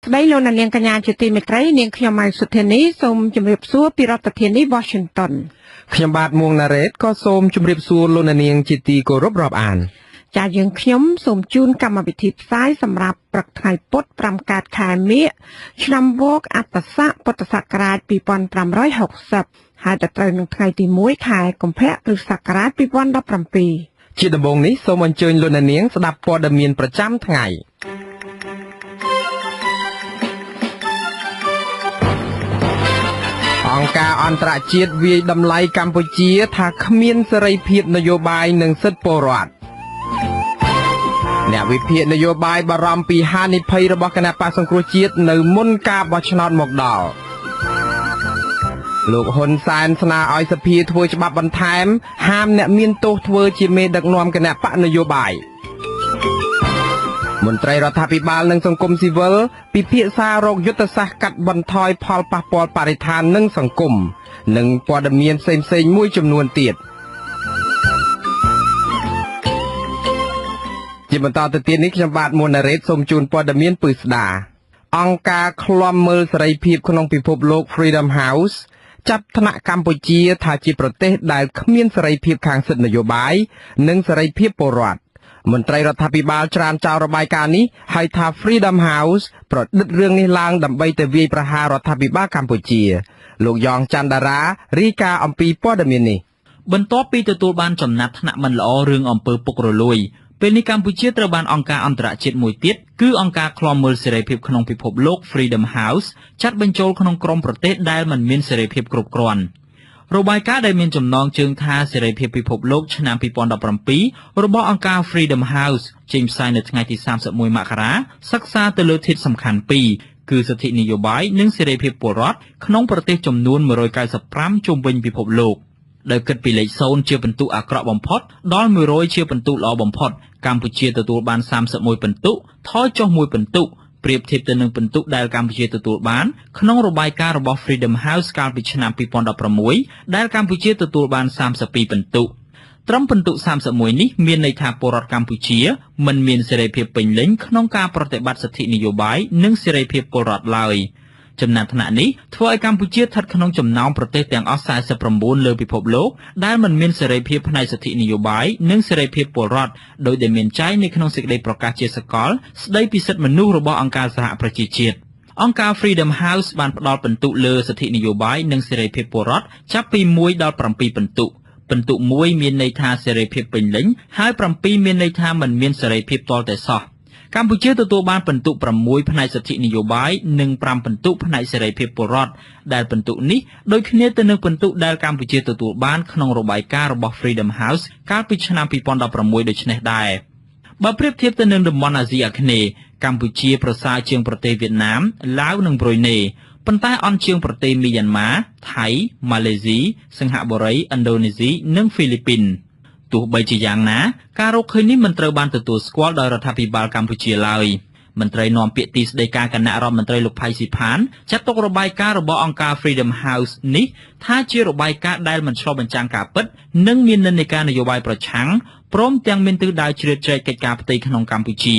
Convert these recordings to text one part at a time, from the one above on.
ស្ដីលោកនាងកញ្ញាជាទីមេត្រីនាងខ្ញុំម៉ៃសុធានីសូមជម្រាបសួរពីរដ្ឋធានី Washington ខ្ញុំបាទមួងណារ៉េតក៏សូមជម្រាបសួរលោកនាងជាទីគោរពរាប់អានចាយើងខ្ញុំសូមជូនកម្មវិធីផ្សាយសម្រាប់ព្រឹកថ្ងៃពុធ5កើតខែមិញឆ្នាំវកអត្តស័កពុទ្ធសករាជ2560ហើយទៅត្រូវនឹងថ្ងៃទី1ខែកុម្ភៈគ្រិស្តសករាជ2017ជាដំបូងនេះសូមអញ្ជើញលោកនាងស្ដាប់ព័ត៌មានប្រចាំថ្ងៃអង្គការអន្តរជាតិវាយតម្លៃកម្ពុជាថាគ្មានសេរីភាពនយោបាយនិងសិទ្ធិពលរដ្ឋអ្នកវិភាគនយោបាយបារម្ភពីហានិភ័យរបស់គណៈបក្សសង្គ្រោះជាតិនៅមុនការបោះឆ្នោតមកដល់លោកហ៊ុនសែនស្នើឲ្យសភាធ្វើច្បាប់បន្ថែមហាមអ្នកមានទោសធ្វើជាមេដឹកនាំគណៈបកនយោបាយមន្ត្រីរដ្ឋាភិបាលនិងសង្គមស៊ីវិលពិភាក្សារកយុទ្ធសាស្ត្រកាត់បន្ថយផលប៉ះពាល់បរិស្ថាននិងសង្គមនិងព័ត៌មានផ្សេងៗមួយចំនួនទៀតជាបន្តទៅទៀតនេះខ្ញុំបាទមួនណារ៉េតសូមជូនព័ត៌មានពិស្ដាអង្គការឃ្លាំមើលសេរីភាពក្នុងពិភពលោក Freedom House ចាត់ថ្នាក់កម្ពុជាថាជាប្រទេសដែលគ្មានសេរីភាពខាងសិទ្ធិនយោបាយនិងសេរីភាពពលរដ្ឋមន្ត្រីរដ្ឋាភិបាលច្រានចោលរបាយការណ៍នេះហើយថា Freedom House ប្រឌិតរឿងនេះឡើងដើម្បីទៅវាយប្រហាររដ្ឋាភិបាលកម្ពុជាលោកយ៉ងច័ន្ទតារារាយការណ៍អំពីព័ត៌មាននេះបន្ទាប់ពីទទួលបានចំណាត់ថ្នាក់មិនល្អរឿងអំពើពុករលួយពេលនេះកម្ពុជាត្រូវបានអង្គការអន្តរជាតិមួយទៀតគឺអង្គការឃ្លាំមើលសេរីភាពក្នុងពិភពលោក Freedom House ចាត់បញ្ចូលក្នុងក្រុមប្រទេសដែលមិនមានសេរីភាពគ្រប់គ្រាន់របាយការណ៍ដែលមានចំណងជើងថាសេរីភាពពិភពលោកឆ្នាំ2017របស់អង្គការ Freedom House ចេញផ្សាយនៅថ្ងៃទី31មករាសិក្សាទៅលើធាតុសំខាន់2គឺសិទ្ធិនយោបាយនិងសេរីភាពពលរដ្ឋក្នុងប្រទេសចំនួន195ជុំវិញពិភពលោកដោយគិតពីលេខ0ជាពិន្ទុអាក្រក់បំផុតដល់100ជាពិន្ទុល្អបំផុតកម្ពុជាទទួលបាន31ពិន្ទុថយចុះ1ពិន្ទុប្រៀបធៀបទៅនឹងពិន្ទុដែលកម្ពុជាទទួលបានក្នុងរបាយការណ៍របស់ Freedom House កាលពីឆ្នាំ2016ដែលកម្ពុជាទទួលបាន32ពិន្ទុត្រឹមពិន្ទុ31នេះមានន័យថាពលរដ្ឋកម្ពុជាមិនមានសេរីភាពពេញលេញក្នុងការប្រតិបត្តិសិទ្ធិនយោបាយនិងសេរីភាពពលរដ្ឋឡើយចំណាត់ថ្នាក់នេះធ្វើឲ្យកម្ពុជាស្ថិតក្នុងចំណោមប្រទេសទាំងអស់49លើពិភពលោកដែលមិនមានសេរីភាពផ្នែកសិទ្ធិនយោបាយនិងសេរីភាពពលរដ្ឋដោយដែលមានចែងនៅក្នុងសេចក្តីប្រកាសជាសកលស្តីពីសិទ្ធិមនុស្សរបស់អង្គការសហប្រជាជាតិអង្គការ Freedom House បានផ្ដល់ពិន្ទុលើសិទ្ធិនយោបាយនិងសេរីភាពពលរដ្ឋចាប់ពី1ដល់7ពិន្ទុពិន្ទុ1មានន័យថាសេរីភាពពេញលេញហើយ7មានន័យថាមិនមានសេរីភាពទាល់តែសោះកម្ពុជាទទួលបានពិន្ទុ6ផ្នែកសិទ្ធិនយោបាយនិង5ពិន្ទុផ្នែកសេរីភាពពលរដ្ឋដែលពិន្ទុនេះដូចគ្នាទៅនឹងពិន្ទុដែលកម្ពុជាទទួលបានក្នុងរបាយការណ៍របស់ Freedom House កាលពីឆ្នាំ2016ដូចនេះដែរបើប្រៀបធៀបទៅនឹងតំបន់អាស៊ីអាគ្នេយ៍កម្ពុជាប្រសើរជាងប្រទេសវៀតណាមឡាវនិងប្រ៊ុយណេប៉ុន្តែអន់ជាងប្រទេសមីយ៉ាន់ម៉ាថៃម៉ាឡេស៊ីសិង្ហបុរីឥណ្ឌូនេស៊ីនិងហ្វីលីពីនទោះបីជាយ៉ាងណាការរកឃើញនេះមិនត្រូវបានទទួលស្គាល់ដោយរដ្ឋាភិបាលកម្ពុជាឡើយមន្ត្រីនាំពាក្យទីស្តីការគណៈរដ្ឋមន្ត្រីលោកផៃស៊ីផានចាត់ទុករបាយការណ៍របស់អង្គការ Freedom House នេះថាជារបាយការណ៍ដែលមិនឆ្លុះបញ្ចាំងការពិតនិងមាននិន្នាការនយោបាយប្រឆាំងព្រមទាំងមានទិសដៅជ្រៀតជ្រែកកិច្ចការផ្ទៃក្នុងកម្ពុជា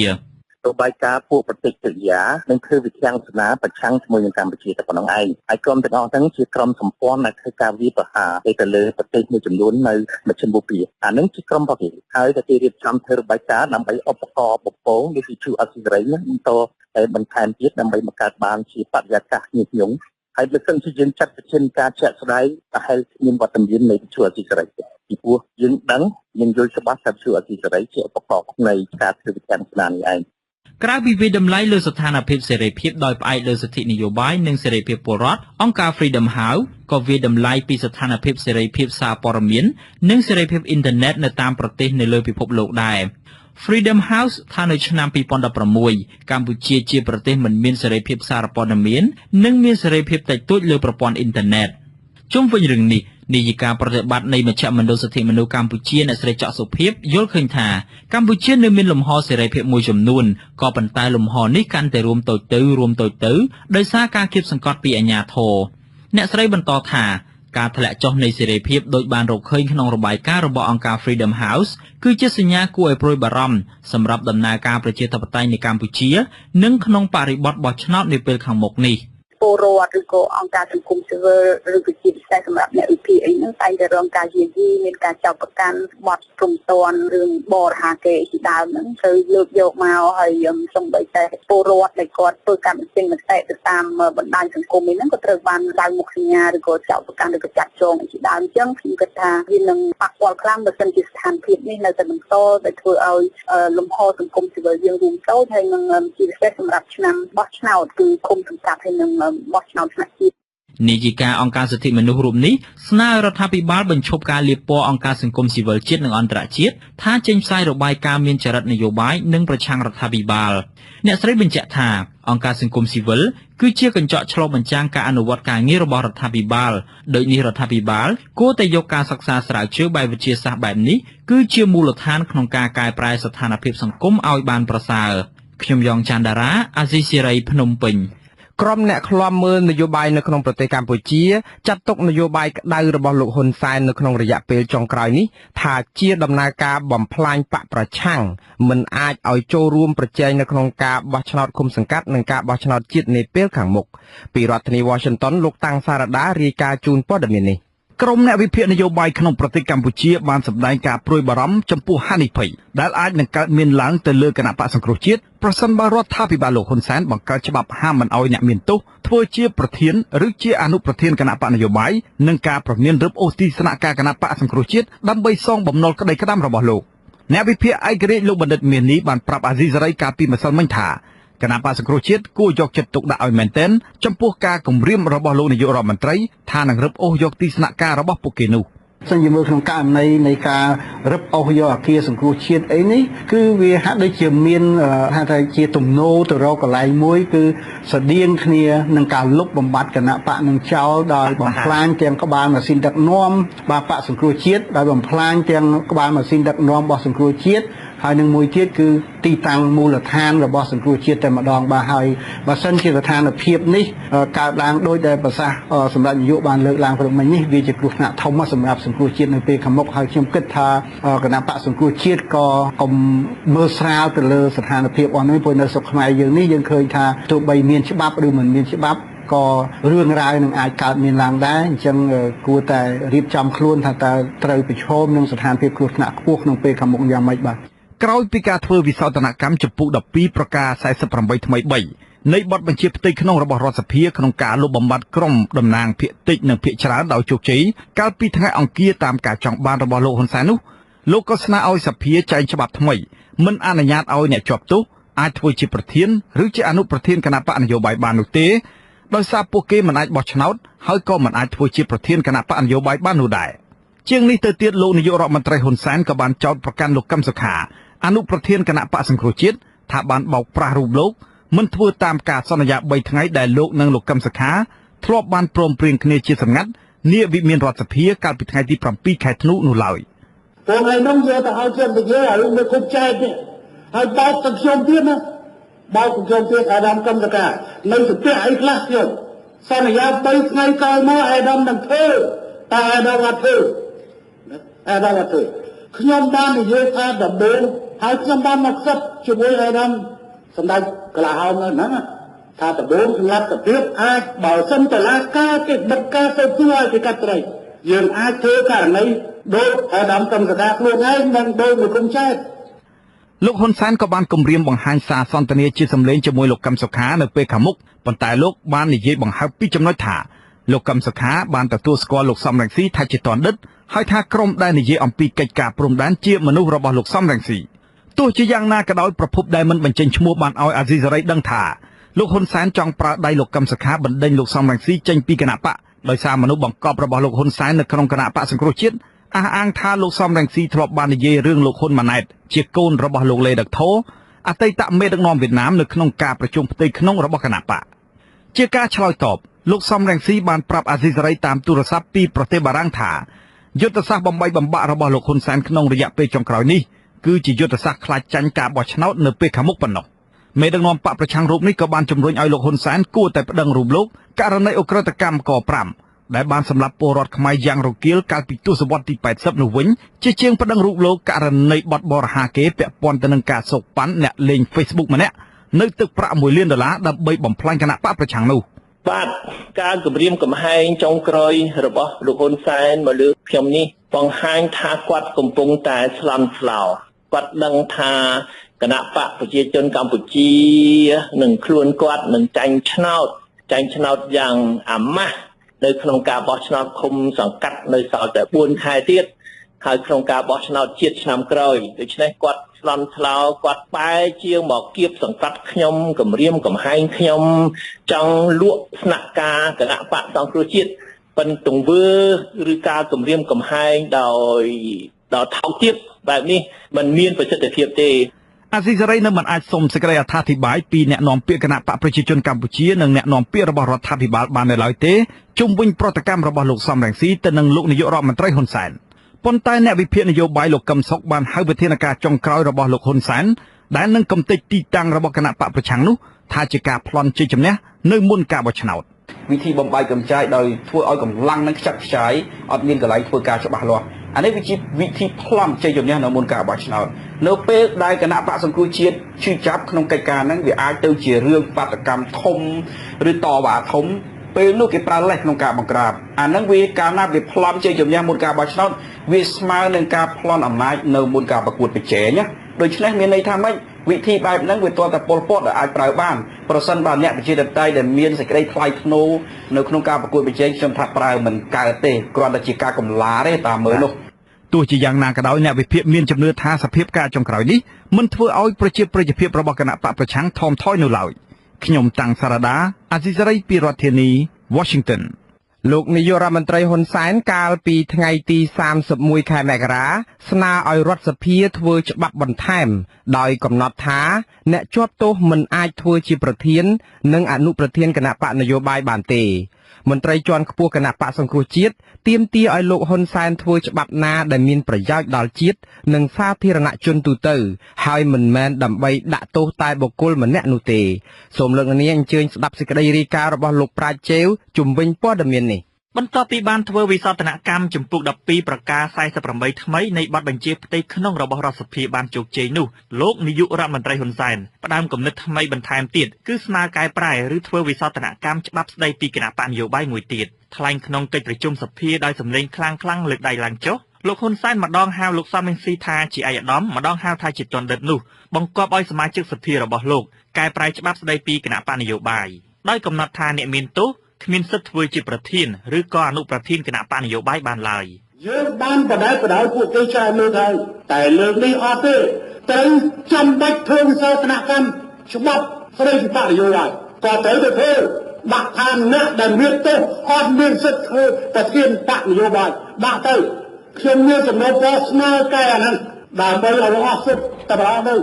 របាយការណ៍ពួកប្រតិកិរិយានឹងធ្វើវិធានការប្រឆាំងជាមួយនឹងកម្ពុជាតែប៉ុណ្ណឹងឯងហើយក្រុមទាំងអស់ហ្នឹងជាក្រុមសម្ព័ន្ធដែលធ្វើការវាយប្រហារទៅលើប្រទេសមួយចំនួននៅមជ្ឈមបូព៌ាអានឹងជាក្រុមប្រតិហើយតែគេរៀបចំធ្វើរបាយការណ៍ដើម្បីឧបករណ៍បំពងដូចជាអសិរ័យហ្នឹងទៅបន្ថែមទៀតដើម្បីបង្កើតបានជាបរិយាកាសញឹកញាប់ហើយបើសិនជាយើងចាត់វិធានការជាក់ស្ដែងប្រហែលមានវត្តមាននៃវិទ្យុអសិរ័យពីព្រោះយើងដឹងយើងយល់ច្បាស់ថាវិទ្យុអសិរ័យជាឧបករណ៍នៃការធ្វើវិធានការនេះឯងក្រៅពីវិតម្លៃលើស្ថានភាពសេរីភាពដោយផ្អែកលើសិទ្ធិនយោបាយនិងសេរីភាពពលរដ្ឋអង្គការ Freedom House ក៏វិតម្លៃពីស្ថានភាពសេរីភាពសារព័ត៌មាននិងសេរីភាពអ៊ីនធឺណិតនៅតាមប្រទេសនៅលើពិភពលោកដែរ Freedom House ថានៅឆ្នាំ2016កម្ពុជាជាប្រទេសមិនមានសេរីភាពសារព័ត៌មាននិងមានសេរីភាពតិចតួចលើប្រព័ន្ធអ៊ីនធឺណិតជុំវិញរឿងនេះនាយិកាប្រតិបត្តិនៃមជ្ឈមណ្ឌលសិទ្ធិមនុស្សកម្ពុជាអ្នកស្រីច័កសុភាពយល់ឃើញថាកម្ពុជានៅមានលំហសេរីភាពមួយចំនួនក៏ប៉ុន្តែលំហនេះកាន់តែរួមតូចទៅដោយសារការគៀបសង្កត់ពីអាជ្ញាធរអ្នកស្រីបន្តថា ការធ្លាក់ចុះនៃសេរីភាពដោយបានរកឃើញក្នុងរបាយការណ៍របស់អង្គការ Freedom House គឺជាសញ្ញាគួរឲ្យព្រួយបារម្ភសម្រាប់ដំណើរការប្រជាធិបតេយ្យនៅកម្ពុជានិងក្នុងបរិបទបោះឆ្នោតនាពេលខាងមុខនេះពលរដ្ឋឬក៏អង្គការសង្គមស៊ីវិលឬក៏ជាពិសេសសម្រាប់អ្នកវិភាគអីហ្នឹងតែងតែរងការយាយីមានការចោទប្រកាន់បទព្រំតន់រឿងបរិហាកេជាដើមហ្នឹងត្រូវលើកយកមកហើយសំបីតែពលរដ្ឋដែលគាត់ធ្វើកម្មវិធីមតិទៅតាមបណ្ដាញសង្គមហ្នឹងក៏ត្រូវបានឡើងមុខសញ្ញាឬក៏ចោទប្រកាន់ឬក៏ចាត់ចងជាដើមអញ្ចឹងខ្ញុំគិតថាវានឹងប៉ះពាល់ខ្លាំងបើសិនជាស្ថានភាពនេះនៅតែបន្តដែលធ្វើឲ្យលំហសង្គមស៊ីវិលយើងរួមតូចហើយនឹងជាពិសេសសម្រាប់ឆ្នាំបោះឆ្នោតគឺគុំសង្កាត់ហើយនឹងបោះឆ្នោតថ្នាក់ជាតិនាយិកាអង្គការសិទ្ធិមនុស្សរូបនេះស្នើរដ្ឋាភិបាលបញ្ឈប់ការលាបពណ៌អង្គការសង្គមស៊ីវិលជាតិនិងអន្តរជាតិថាចេញផ្សាយរបាយការណ៍មានចរិតនយោបាយនិងប្រឆាំងរដ្ឋាភិបាលអ្នកស្រីបញ្ជាក់ថាអង្គការសង្គមស៊ីវិលគឺជាកញ្ចក់ឆ្លុះបញ្ចាំងការអនុវត្តការងាររបស់រដ្ឋាភិបាលដោយនេះរដ្ឋាភិបាលគួរតែយកការសិក្សាស្រាវជ្រាវបែបវិទ្យាសាស្ត្របែបនេះគឺជាមូលដ្ឋានក្នុងការកែប្រែស្ថានភាពសង្គមឲ្យបានប្រសើរខ្ញុំយ៉ងច័ន្ទដារាអាស៊ីសេរីភ្នំពេញក្រុមអ្នកឃ្លាំមើលនយោបាយនៅក្នុងប្រទេសកម្ពុជាចាត់ទុកនយោបាយក្តៅរបស់លោកហ៊ុនសែននៅក្នុងរយៈពេលចុងក្រោយនេះថាជាដំណើរការបំផ្លាញបកប្រឆាំងមិនអាចឲ្យចូលរួមប្រជែងនៅក្នុងការបោះឆ្នោតឃុំសង្កាត់និងការបោះឆ្នោតជាតិនាពេលខាងមុខពីរដ្ឋធានី Washington លោកតាំងសារ៉ាដារាយការណ៍ជូនព័ត៌មាននេះក្រុមអ្នកវិភាគនយោបាយក្នុងប្រទេសកម្ពុជាបានសម្ដែងការព្រួយបារម្ភចំពោះហានិភ័យដែលអាចនឹងកើតមានឡើងទៅលើគណៈបក្សសង្គ្រោះជាតិប្រសិនបើរដ្ឋាភិបាលលោកហ៊ុនសែនបង្កើតច្បាប់ហាមមិនឲ្យអ្នកមានទោសធ្វើជាប្រធានឬជាអនុប្រធានគណៈបកនយោបាយនិងការប្រមានរឹបអូសទីស្នាក់ការគណៈបក្សសង្គ្រោះជាតិដើម្បីសងបំណុលក្តីក្តាំរបស់លោកអ្នកវិភាគឯករាជ្យលោកបណ្ឌិតមាសនេះបានប្រាប់អាស៊ីសេរីកាលពីម្សិលមិញថាគណៈបក្សសង្គ្រោះជាតិគួរយកចិត្តទុកដាក់ឲ្យមែនទែនចំពោះការគម្រាមរបស់លោកនាយករដ្ឋមន្ត្រីថានឹងរឹបអូសយកទីស្នាក់ការរបស់ពួកគេនោះសិនជាមើលក្នុងករណីនៃការរឹបអូសយកអគារសង្គ្រោះជាតិអីនេះគឺវាហាក់ដូចជាមានថាថាជាទំនោរទៅរកកន្លែងមួយគឺស្តៀងគ្នានឹងការលុបបំបាត់គណៈបកនឹងចោលដោយបំផ្លាញទាំងក្បាលម៉ាស៊ីនដឹកនាំបកសង្គ្រោះជាតិដោយបំផ្លាញទាំងក្បាលម៉ាស៊ីនដឹកនាំរបស់សង្គ្រោះជាតិហើយនឹងមួយទៀតគឺទីតាំងមូលដ្ឋានរបស់សង្គ្រោះជាតិតែម្ដងបាទហើយបើសិនជាស្ថានភាពនេះកើតឡើងដោយដែលប្រសាសន៍សម្រាប់នយោបាយបានលើកឡើងព្រឹកមិញនេះវាជាគ្រោះថ្នាក់ធំសម្រាប់សង្គ្រោះជាតិនៅពេលខាងមុខហើយខ្ញុំគិតថាគណៈបកសង្គ្រោះជាតិក៏កុំមើលស្រាលទៅលើស្ថានភាពអស់នេះព្រោះនៅស្រុកខ្មែរយើងនេះយើងឃើញថាទោះបីមានច្បាប់ឬមិនមានច្បាប់ក៏រឿងរ៉ាវនឹងអាចកើតមានឡើងដែរអញ្ចឹងគួរតែរៀបចំខ្លួនថាតើត្រូវប្រឈមនឹងស្ថានភាពគ្រោះថ្នាក់ខ្ពស់ក្នុងពេលខាងមុខយ៉ាងម៉េចបាទក្រោយពីការធ្វើវិសោធនកម្មចំពោះ12ប្រការ48ថ្មី3នៃបទបញ្ជាផ្ទៃក្នុងរបស់រដ្ឋសភាក្នុងការលុបបំបាត់ក្រុមតំណាងភាគតិចនិងភាគច្រើនដោយជោគជ័យកាលពីថ្ងៃអង្គារតាមការចង់បានរបស់លោកហ៊ុនសែននោះលោកក៏ស្នើឲ្យសភាចែងច្បាប់ថ្មីមិនអនុញ្ញាតឲ្យអ្នកជាប់ទោសអាចធ្វើជាប្រធានឬជាអនុប្រធានគណៈបកនយោបាយបាននោះទេដោយសារពួកគេមិនអាចបោះឆ្នោតហើយក៏មិនអាចធ្វើជាប្រធានគណៈបកនយោបាយបាននោះដែរជាងនេះទៅទៀតលោកនាយករដ្ឋមន្ត្រីហ៊ុនសែនក៏បានចោទប្រកាន់លោកកឹមសុខាអនុប្រធានគណៈបក្សសង្គ្រោះជាតិថាបានបោកប្រាស់រូបលោកមិនធ្វើតាមការសន្យា3ថ្ងៃដែលលោកនិងលោកកឹមសុខាធ្លាប់បានព្រមព្រៀងគ្នាជាសម្ងាត់នាវិមានរដ្ឋសភាកាលពីថ្ងៃទី7ខែធ្នូនោះឡើយព្រោះឯនោះយកទៅឲ្យចិត្តនិយាយឲ្យលោកគុំចែកនេះហើយបោកទៅខ្ញុំទៀតណាបោកខ្ញុំទៀតអាដាមកឹមសុខានៅស្ទះអីខ្លះខ្ញុំសន្យា3ថ្ងៃក្រោយមកអាដាមនឹងធ្វើតែអាដាមអត់ធ្វើអាដាមអត់ធ្វើខ្ញុំបាននិយាយថាដំបូងហើយខ្ញុំបានមកសិតជាមួយអាដាមសម្ដេចកលាហោមនៅហ្នឹងថាដំបូងសម្រាប់ទៅទៀតអាចបើសិនតឡាការគេបិទការទៅធ្វើឲ្យគេកាត់ត្រីយើងអាចធ្វើករណីដូចអាដាមកឹមសុខាខ្លួនឯងនិងដូចលោកគុំចែកលោកហ៊ុនសែនក៏បានគម្រាមបង្ហាញសារសន្ទនាជាសម្លេងជាមួយលោកកឹមសុខានៅពេលខាងមុខប៉ុន្តែលោកបាននិយាយបង្ហើបពីចំណុចថាលោកកឹមសុខាបានទទួលស្គាល់លោកសំរងស៊ីថាជាតនដិតហើយថាក្រុមដែលនិយាយអំពីកិច្ចការព្រំដែនជាមនុស្សរបស់លោកសំរងស៊ីទោះជាយ៉ាងណាក៏ដោយប្រភពដែលមិនបញ្ចេញឈ្មោះបានឲ្យអាស៊ីសេរីដឹងថាលោកហ៊ុនសែនចង់ប្រើដៃលោកកឹមសុខាបណ្ដេញលោកសំរងស៊ីចេញពីគណៈបកដោយសារមនុស្សបង្កប់របស់លោកហ៊ុនសែននៅក្នុងគណៈបកសង្គ្រោះជាតិអះអាងថាលោកសំរងស៊ីធ្លាប់បាននិយាយរឿងលោកហ៊ុនម៉ាណែតជាកូនរបស់លោកលេដឹកថោអតីតមេដឹកនាំវៀតណាមនៅក្នុងការប្រជុំផ្ទៃក្នុងរបស់គណៈបកជាការឆ្លើយតបលោកសំរងស៊ីបានប្រាប់អាស៊ីសេរីតាមទូរស័ព្ទពីប្រទេសបារាំងថាយុទ្ធសាស្ត្របំបីបំបាក់របស់លោកហ៊ុនសែនក្នុងរយៈពេលចុងក្រោយនេះគឺជាយុទ្ធសាស្ត្រខ្លាចចាញ់ការបោះឆ្នោតនៅពេលខាងមុខប៉ុណ្ណោះមេដឹកនាំបកប្រឆាំងរូបនេះក៏បានជំរុញឲ្យលោកហ៊ុនសែនគួរតែប្តឹងរូបលោកករណីអ ுக ្រិតកម្មក5 ដែលបានសម្លាប់ពលរដ្ឋខ្មែរយ៉ាងរគាលកាលពីទសវត្សរ៍ទី80នោះវិញជាជាងប្តឹងរូបលោកករណីបទបរហាគេពាក់ព័ន្ធទៅនឹងការសោកប៉ាន់អ្នកលេង Facebook ម្នាក់នៅទឹកប្រាក់$1 លានដើម្បីបំផ្លាញគណៈបកប្រឆាំងនោះបាទការគម្រាមកំហែងចុងក្រោយរបស់លោកហ៊ុនសែនមកលើខ្ញុំនេះបង្ហាញថាគាត់កំពុងតែស្លន់ស្លោគាត់ដឹងថាគណៈបកប្រជាជនកម្ពុជានឹងខ្លួនគាត់នឹងចាញ់ឆ្នោតយ៉ាងអាម៉ាស់នៅក្នុងការបោះឆ្នោតឃុំសង្កាត់នៅសល់តែ4ខែទៀតហើយក្នុងការបោះឆ្នោតជាតិឆ្នាំក្រោយដូច្នេះគាត់ស្លន់ស្លោគាត់បែរជាងមកគៀបសង្កត់ខ្ញុំគម្រាមកំហែងខ្ញុំចង់លក់ស្នាក់ការគណៈបកសង្គ្រោះជាតិប៉ុន្តែទង្វើឬការគម្រាមកំហែងដោយថោកទាបបែបនេះมันមានប្រសិទ្ធភាពទេអាស៊ីសេរីនៅមិនអាចសុំសេចក្តីអត្ថាធិប្បាយពីអ្នកនាំពាក្យគណៈបកប្រជាជនកម្ពុជានិងអ្នកនាំពាក្យរបស់រដ្ឋាភិបាលបាននៅឡើយទេជុំវិញប្រតិកម្មរបស់លោកសំរងស៊ីទៅនឹងលោកនាយករដ្ឋមន្ត្រីហ៊ុនសែនប៉ុន្តែអ្នកវិភាគនយោបាយលោកកឹមសុខបានហៅវិធានការចុងក្រោយរបស់លោកហ៊ុនសែនដែលនឹងកំទេចទីតាំងរបស់គណៈបកប្រឆាំងនោះថាជាការប្លន់ជ័យជំនះនៅមុនការបោះឆ្នោតវិធីបំបាយកម្ចាយដោយធ្វើឲ្យកម្លាំងនឹងខ្ចាត់ខ្ចាយអត់មានកន្លែងធ្វើការច្បាស់លាស់អានេះវាជាវិធីប្លន់ជ័យជំនះនៅមុនការបោះឆ្នោតនៅពេលដែលគណៈបកសង្គ្រោះជាតិឈឺចាប់ក្នុងកិច្ចការហ្នឹងវាអាចទៅជារឿងបាតកម្មធំឬតវ៉ាធំពេលនោះគេប្រើលេសក្នុងការបង្ក្រាបអាហ្នឹងវាកាលណាវាប្លន់ជ័យជំនះមុនការបោះឆ្នោតវាស្មើនឹងការប្លន់អំណាចនៅមុនការប្រកួតប្រជែងណាដូច្នេះមានន័យថាម៉េចវិធីបែបហ្នឹងវាទាល់តែពលពតដែលអាចប្រើបានប្រសិនបើអ្នកប្រជាធិបតេយ្យដែលមានសេចក្តីថ្លៃថ្នូរនៅក្នុងការប្រកួតប្រជែងខ្ញុំថាប្រើមិនកើតទេគ្រាន់តែជាការកំឡាទេតាមមើលនោះទោះជាយ៉ាងណាក៏ដោយអ្នកវិភាគមានជំនឿថាសភាពការចុងក្រោយនេះមិនធ្វើឲ្យប្រជាប្រិយភាពរបស់គណៈបកប្រឆាំងថមថយនៅឡើយខ្ញុំតាំងសារ៉ាដាអាស៊ីសេរីពីរដ្ឋធានី Washington លោកនាយករដ្ឋមន្ត្រីហ៊ុនសែនកាលពីថ្ងៃទី31ខែមករាស្នើឲ្យរដ្ឋសភាធ្វើច្បាប់បន្ថែមដោយកំណត់ថាអ្នកជាប់ទោសមិនអាចធ្វើជាប្រធាននិងអនុប្រធានគណៈបកនយោបាយបានទេមន្ត្រីជាន់ខ្ពស់គណៈបកសង្គ្រោះជាតិទាមទារឲ្យលោកហ៊ុនសែនធ្វើច្បាប់ណាដែលមានប្រយោជន៍ដល់ជាតិនិងសាធារណជនទូទៅហើយមិនមែនដើម្បីដាក់ទោសតែបុគ្គលម្នាក់នោះទេសូមលោកនាងអញ្ជើញស្ដាប់សេចក្តីរាយការណ៍របស់លោកប្រាជ្ញជេវជុំវិញព័ត៌មាននេះបន្ទាប់ពីបានធ្វើវិសោធនកម្មចំពោះ12ប្រការ48ថ្មីនៃបទបញ្ជាផ្ទៃក្នុងរបស់រដ្ឋសភាបានជោគជ័យនោះលោកនាយករដ្ឋមន្ត្រីហ៊ុនសែនផ្ដើមគំនិតថ្មីបន្ថែមទៀតគឺស្នើកែប្រែឬធ្វើវិសោធនកម្មច្បាប់ស្ដីពីគណៈបកនយោបាយមួយទៀតថ្លែងក្នុងកិច្ចប្រជុំសភាដោយសម្លេងខ្លាំងលើកដៃឡើងចុះលោកហ៊ុនសែនម្ដងហៅលោកសំរងស៊ីថាជាឯកឧត្តមម្ដងហៅថាជាទណ្ឌិតនោះបង្គាប់ឲ្យសមាជិកសភារបស់លោកកែប្រែច្បាប់ស្ដីពីគណៈបកនយោបាយដោយកំណត់ថាអ្នកមានទោសគ្មានសិទ្ធិធ្វើជាប្រធានឬក៏អនុប្រធានគណៈបកនយោបាយបានឡើយយើងបានបដិបដោយពួកគេច្រើនលើកហើយតែលើកនេះអត់ទេត្រូវចាំបាច់ធ្វើវិសោធនកម្មច្បាប់ស្ដីពីបកនយោបាយក៏ត្រូវទៅធ្វើដាក់ថាអ្នកដែលមានទោសអត់មានសិទ្ធិធ្វើប្រធានបកនយោបាយដាក់ទៅខ្ញុំមានសំណុំពរស្នើកែអាហ្នឹងដើម្បីឲ្យអស់សិទ្ធិតែម្ដងទៅ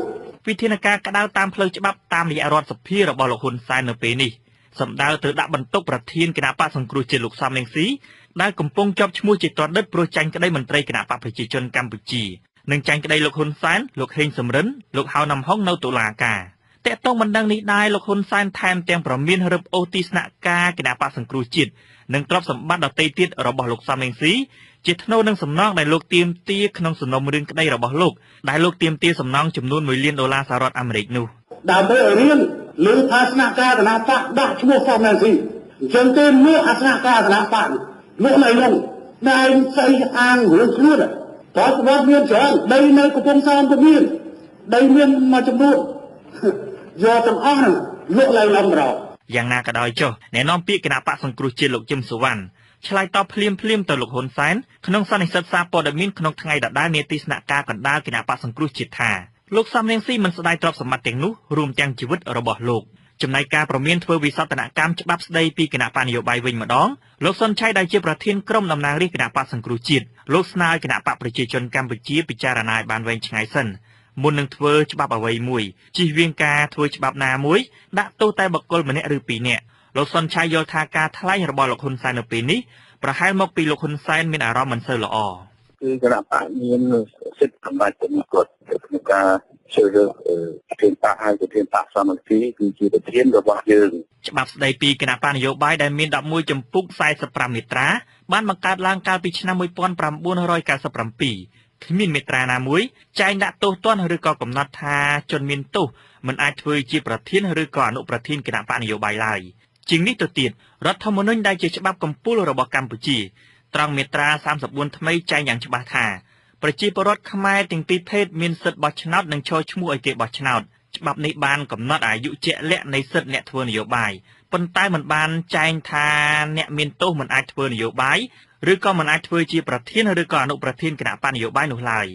វិធានការក្តៅតាមផ្លូវច្បាប់តាមរយៈរដ្ឋសភារបស់លោកហ៊ុនសែននៅពេលនេះសម្ដៅទៅដាក់បន្ទុកប្រធានគណៈបកសង្គ្រោះជាតិលោកសំរងស៊ីដែលកំពុងជាប់ឈ្មោះជាទណ្ឌិតព្រោះចាញ់ក្តីមន្ត្រីគណៈបកប្រជាជនកម្ពុជានិងចាញ់ក្តីលោកហ៊ុនសែនលោកហេងសំរិនលោកហៅណាំហុងនៅតុលាការតកតងបណ្ដឹងនេះដែរលោកហ៊ុនសែនថែមទាំងប្រមានរឹបអូសទីស្នាក់ការគណៈបកសង្គ្រោះជាតិនិងទ្រព្យសម្បត្តិដទៃទៀតរបស់លោកសំរងស៊ីជាថ្នូរនឹងសំណងដែលលោកទាមទារក្នុងសំណុំរឿងក្តីរបស់លោកដែលលោកទាមទារសំណងចំនួន$1 លានសហរដ្ឋអាមេរិកនោះដើម្បីឲ្យរៀនលើថាស្នាក់ការគណៈបកដាក់ឈ្មោះសំរងស៊ីអញ្ចឹងទេលោកអាស្នាក់ការគណៈបកលោកណៃនោះតែស្អីអាងរឿងខ្លួនតើគាត់មានច្រើនដីនៅកំពង់សោមក៏មានដីមានមួយចំនួនយកទាំងអស់ហ្នឹងលោកឡើងឡំរោយ៉ាងណាក៏ដោយចុះអ្នកនាំពាក្យគណៈបកសង្គ្រោះជាតិលោកជឹមសុវណ្ណឆ្លើយតបភ្លាមទៅលោកហ៊ុនសែនក្នុងសន្និសីទសារព័ត៌មានក្នុងថ្ងៃដដែលនាទីស្នាក់ការកណ្ដាលគណៈបកសង្គ្រោះជាតិថាលោកសំរងស៊ីមិនស្ដាយទ្រព្យសម្បត្តិទាំងនោះរួមទាំងជីវិតរបស់លោកចំណែកការប្រមានធ្វើវិសោធនកម្មច្បាប់ស្ដីពីគណៈបកនយោបាយវិញម្ដងលោកសុនឆៃដែលជាប្រធានក្រុមតំណាងរាស្ត្រគណៈបកសង្គ្រោះជាតិលោកស្នើឲ្យគណៈបកប្រជាជនកម្ពុជាពិចារណាឲ្យបានវែងឆ្ងាយសិនមុននឹងធ្វើច្បាប់អ្វីមួយជិះវៀងការធ្វើច្បាប់ណាមួយដាក់ទោសតែបុគ្គលម្នាក់ឬពីរនាក់លោកសុនឆៃយល់ថាការថ្លែងរបស់លោកហ៊ុនសែននៅពេលនេះប្រហែលមកពីលោកហ៊ុនសែនមានអារម្មណ៍មិនសូវល្អគឺគណៈបកមាន សិទ្ធិអំណាចរបស់គាត់ក្នុងការជ្រើសរើសប្រធានបកហើយប្រធានបកសមាជិកគឺជាប្រធានរបស់យើងច្បាប់ស្តីពីគណៈបកនយោបាយដែលមាន11ជំពូក45មាត្រាបានបង្កើតឡើងកាលពីឆ្នាំ1997គ្មានមាត្រាណាមួយចែងដាក់ទោសទណ្ឌឬក៏កំណត់ថាជនមានទោសមិនអាចធ្វើជាប្រធានឬក៏អនុប្រធានគណៈបកនយោបាយឡើយជាងនេះទៅទៀតរដ្ឋធម្មនុញ្ញដែលជាច្បាប់កំពូលរបស់កម្ពុជាត្រង់មាត្រា34ថ្មីចែងយ៉ាងច្បាស់ថាប្រជាពលរដ្ឋខ្មែរទាំងពីរភេទមានសិទ្ធិបោះឆ្នោតនិងចូលឈ្មោះឲ្យគេបោះឆ្នោតច្បាប់នេះបានកំណត់អាយុជាក់លាក់នៃសិទ្ធិអ្នកធ្វើនយោបាយប៉ុន្តែមិនបានចែងថាអ្នកមានទោសមិនអាចធ្វើនយោបាយឬក៏មិនអាចធ្វើជាប្រធានឬក៏អនុប្រធានគណៈបកនយោបាយនោះឡើយ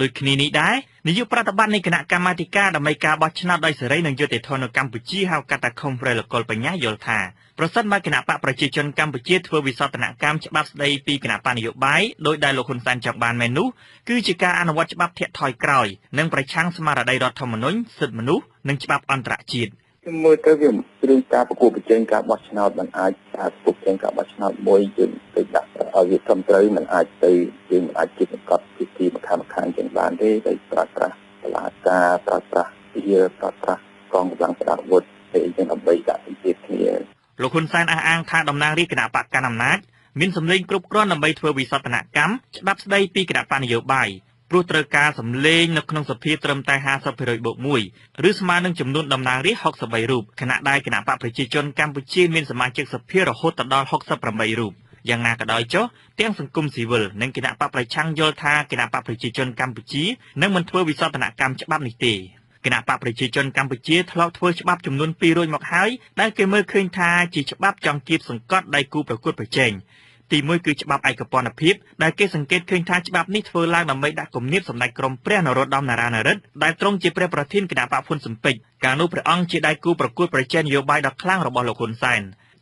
ដូចគ្នានេះដែរនាយកប្រតិបត្តិនៃគណៈកម្មាធិការដើម្បីការបោះឆ្នោតដោយសេរីនិងយុត្តិធម៌នៅកម្ពុជាហៅកាត់ថា Confrelokol បញ្ញាយល់ថាប្រសិនបើគណៈបកប្រជាជនកម្ពុជាធ្វើវិសោធនកម្មច្បាប់ស្តីពីគណៈបកនយោបាយដោយដែលលោកហ៊ុនសែនចង់បានមែននោះគឺជាការអនុវត្តច្បាប់ធាក់ថយក្រោយនិងប្រឆាំងស្មារតីរដ្ឋធម្មនុញ្ញសិទ្ធិមនុស្សនិងច្បាប់អន្តរជាតិមើលទៅវារឿងការប្រគល់ប្រជែងការបោះឆ្នោតមិនអាចការប្រគល់ប្រជែងការបោះឆ្នោតមួយយើងទៅដាក់ឲ្យវាត្រឹមត្រូវមិនអាចទៅយើងមិនអាចជិះសង្កត់ពីទីម្ខាងចឹងបានទេដោយប្រើប្រាស់តឡាការប្រើប្រាស់វាប្រើប្រាស់កងកម្លាំងប្រដាប់អាវុធពេលចឹងដើម្បីដាក់សម្ពាធគ្នាលោកហ៊ុនសែនអះអាងថាតំណាងរាស្ត្រគណៈបកកណ្ដាលអំណាចមានសម្លេងគ្រប់គ្រាន់ដើម្បីធ្វើវិសោធនកម្មច្បាប់ស្តីពីគណៈបកនយោបាយព្រោះត្រូវការសម្លេងនៅក្នុងសភាត្រឹមតែ 50% បូក 1 ឬស្មើនឹងចំនួនតំណាងរាស្ត្រ63រូបខណៈដែលគណៈបកប្រជាជនកម្ពុជាមានសមាជិកសភារហូតដល់68រូបយ៉ាងណាក៏ដោយចុះទាំងសង្គមស៊ីវិលនិងគណៈបកប្រឆាំងយល់ថាគណៈបកប្រជាជនកម្ពុជានឹងមិនធ្វើវិសោធនកម្មច្បាប់នេះទេគណៈបកប្រជាជនកម្ពុជាធ្លាប់ធ្វើច្បាប់ចំនួន2រួចមកហើយដែលគេមើលឃើញថាជាច្បាប់ចង់គៀបសង្កត់ដៃគូប្រកួតប្រជែងទី1គឺច្បាប់ឯកពន្ធភាពដែលគេសង្កេតឃើញថាច្បាប់នេះធ្វើឡើងដើម្បីដាក់គំនាបសម្ដេចក្រមព្រះនរោត្តម នារាណរិទ្ធដែលទ្រង់ជាព្រះប្រធានគណៈបកហ៊ុនស៊ិនប៉ិចកាលនោះព្រះអង្គជាដៃគូប្រកួតប្រជែងនយោបាយដ៏ខ្លាំងរបស់លោកហ៊ុនសែន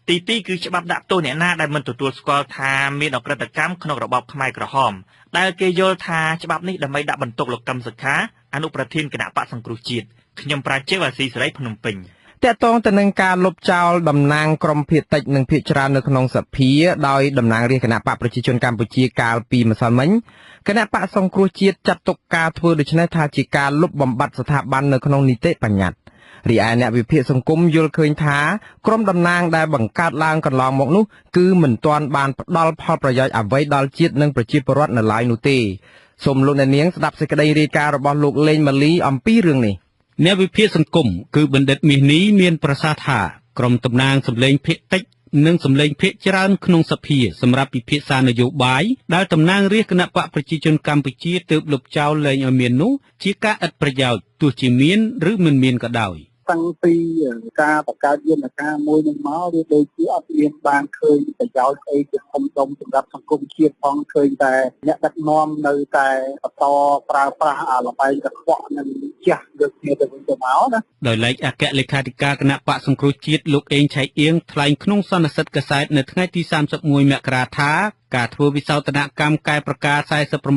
ទី2គឺច្បាប់ដាក់ទោសអ្នកណាដែលមិនទទួលស្គាល់ថាមានអក្រិតកម្មក្នុងរបបខ្មែរក្រហមដែលគេយល់ថាច្បាប់នេះដើម្បីដាក់បន្ទុកលោកកឹមសុខាអនុប្រធានគណៈបកសង្គ្រោះជាតិខ្ញុំប្រាជ្ញាវ៉ាស៊ីសេរីភ្នំពេញតកតងទៅនឹងការលុបចោលតំណាងក្រមភាគតិចនិងភាគច្រើននៅក្នុងសភាដោយតំណាងរាស្ត្រគណៈបកប្រជាជនកម្ពុជាកាលពីម្សិលមិញគណៈបកសង្គ្រោះជាតិចាត់ទុកការធ្វើដូច្នេះថាជាការលុបបំបាត់ស្ថាប័ននៅក្នុងនីតិបញ្ញត្តិរីឯអ្នកវិភាគសង្គមយល់ឃើញថាក្រមតំណាងដែលបង្កើតឡើងកន្លងមកនោះគឺមិនទាន់បានផ្ដល់ផលប្រយោជន៍អ្វីដល់ជាតិនិងប្រជាពលរដ្ឋនៅឡើយនោះទេសូមលោកអ្នកនាងស្ដាប់សេចក្តីរាយការណ៍របស់លោកលេងម៉ាលីអំពីរឿងនេះអ្នកវិភាគសង្គមគឺបណ្ឌិតមាសនេះមានប្រសាសន៍ថាក្រុមតំណាងសម្លេងភាគតិចនិងសម្លេងភាគច្រើនក្នុងសភាសម្រាប់ពិភាក្សានយោបាយដែលតំណាងរាស្ត្រគណៈបកប្រជាជនកម្ពុជាទើបលុបចោលលែងឲ្យមាននោះជាការឥតប្រយោជន៍ទោះជាមានឬមិនមានក៏ដោយតាំងពីការបង្កើតយន្តការមួយនឹងមកវាដូចជាអត់មានបានឃើញប្រយោជន៍អីជាធំដុំសម្រាប់សង្គមជាតិផងឃើញតែអ្នកដឹកនាំនៅតែបន្តប្រើប្រាស់អាល្បែងកខ្វក់និងជះយកគ្នាទៅវិញទៅមកណាដោយឡែកអគ្គលេខាធិការគណៈបកសង្គ្រោះជាតិលោកអេងឆៃអៀងថ្លែងក្នុងសន្និសីទកាសែតនៅថ្ងៃទី31មករាថាការធ្វើវិសោធនកម្មកែប្រការ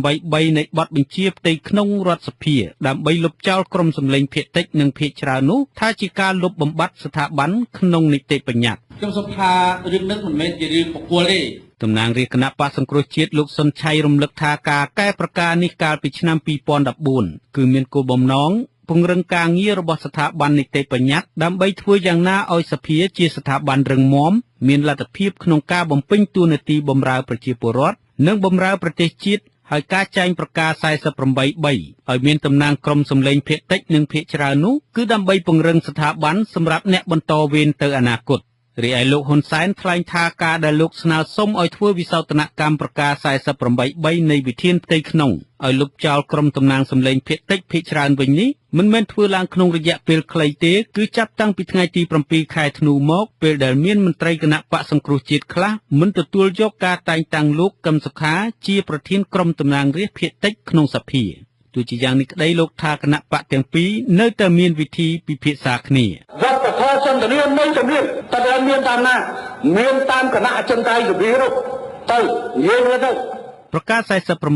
48(3) នៃបទបញ្ជាផ្ទៃក្នុងរដ្ឋសភាដើម្បីលុបចោលក្រុមសម្លេងភាគតិចនិងភាគច្រើននោះថាជាការលុបបំបាត់ស្ថាប័នក្នុងនីតិបញ្ញត្តិខ្ញុំសូមថារឿងនេះមិនមែនជារឿងបុគ្គលទេតំណាងរាស្ត្រគណៈបកសង្គ្រោះជាតិលោកសុនឆៃរំលឹកថាការកែប្រការនេះកាលពីឆ្នាំ2014គឺមានគោលបំណងពង្រឹងការងាររបស់ស្ថាប័ននីតិបញ្ញត្តិដើម្បីធ្វើយ៉ាងណាឲ្យសភាជាស្ថាប័នរឹងមាំមានលទ្ធភាពក្នុងការបំពេញតួនាទីបម្រើប្រជាពលរដ្ឋនិងបម្រើប្រទេសជាតិហើយការចែងប្រការ48(3) ឲ្យមានតំណាងក្រុមសម្លេងភាគតិចនិងភាគច្រើននោះគឺដើម្បីពង្រឹងស្ថាប័នសម្រាប់អ្នកបន្តវេនទៅអនាគតរីឯលោកហ៊ុនសែនថ្លែងថាការដែលលោកស្នើសុំឲ្យធ្វើវិសោធនកម្មប្រការ48(3) នៃវិធានផ្ទៃក្នុងឲ្យលុបចោលក្រុមតំណាងសម្លេងភាគតិចភាគច្រើនវិញនេះមិនមែនធ្វើឡើងក្នុងរយៈពេលខ្លីទេគឺចាប់តាំងពីថ្ងៃទី7ខែធ្នូមកពេលដែលមានមន្ត្រីគណៈបកសង្គ្រោះជាតិខ្លះមិនទទួលយកការតែងតាំងលោកកឹមសុខាជាប្រធានក្រុមតំណាងរាស្ត្រភាគតិចក្នុងសភាទោះជាយ៉ាងនេះក្តីលោកថាគណៈបកទាំងពីរនៅតែមានវិធីពិភាក្សាគ្នាវត្តធម៌សន្តិនិកមិនជំនាញតែមានតាមណាមានតាមគណៈអចិន្ត្រៃយ៍សភានោះទៅនិយាយទៅប្រកាស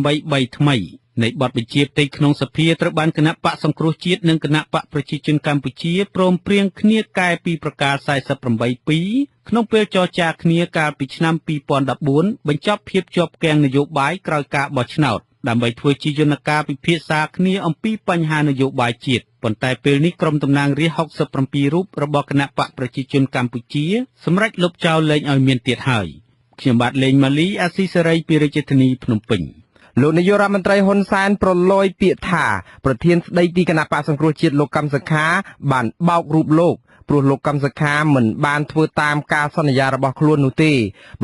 48(3) ថ្មីនៃបទបញ្ជាផ្ទៃក្នុងសភាត្រូវបានគណៈបកសង្គ្រោះជាតិនិងគណៈបកប្រជាជនកម្ពុជាព្រមព្រៀងគ្នាកែពីប្រការ48(2) ក្នុងពេលចរចាគ្នាកាលពីឆ្នាំ2014បញ្ចប់ភាពជាប់គាំងនយោបាយក្រោយការបោះឆ្នោត ដើម្បីធ្វើជាយន្តការពិភាក្សាគ្នាអំពីបញ្ហានយោបាយជាតិប៉ុន្តែពេលនេះក្រុមតំណាងរាស្ត្រ67រូបរបស់គណៈបកប្រជាជនកម្ពុជាសម្រេចលុបចោលលែងឲ្យមានទៀតហើយខ្ញុំបាទលេងម៉ាលីអាស៊ីសេរីពីរាជធានីភ្នំពេញលោកនាយករដ្ឋមន្ត្រីហ៊ុនសែនប្រឡយពាក្យថាប្រធានស្ដីទីគណៈបកសង្គ្រោះជាតិលោកកម្មសខាបានបោករូបលោកព្រោះលោកកម្មសខាមិនបានធ្វើតាមការសន្យារបស់ខ្លួននោះទេ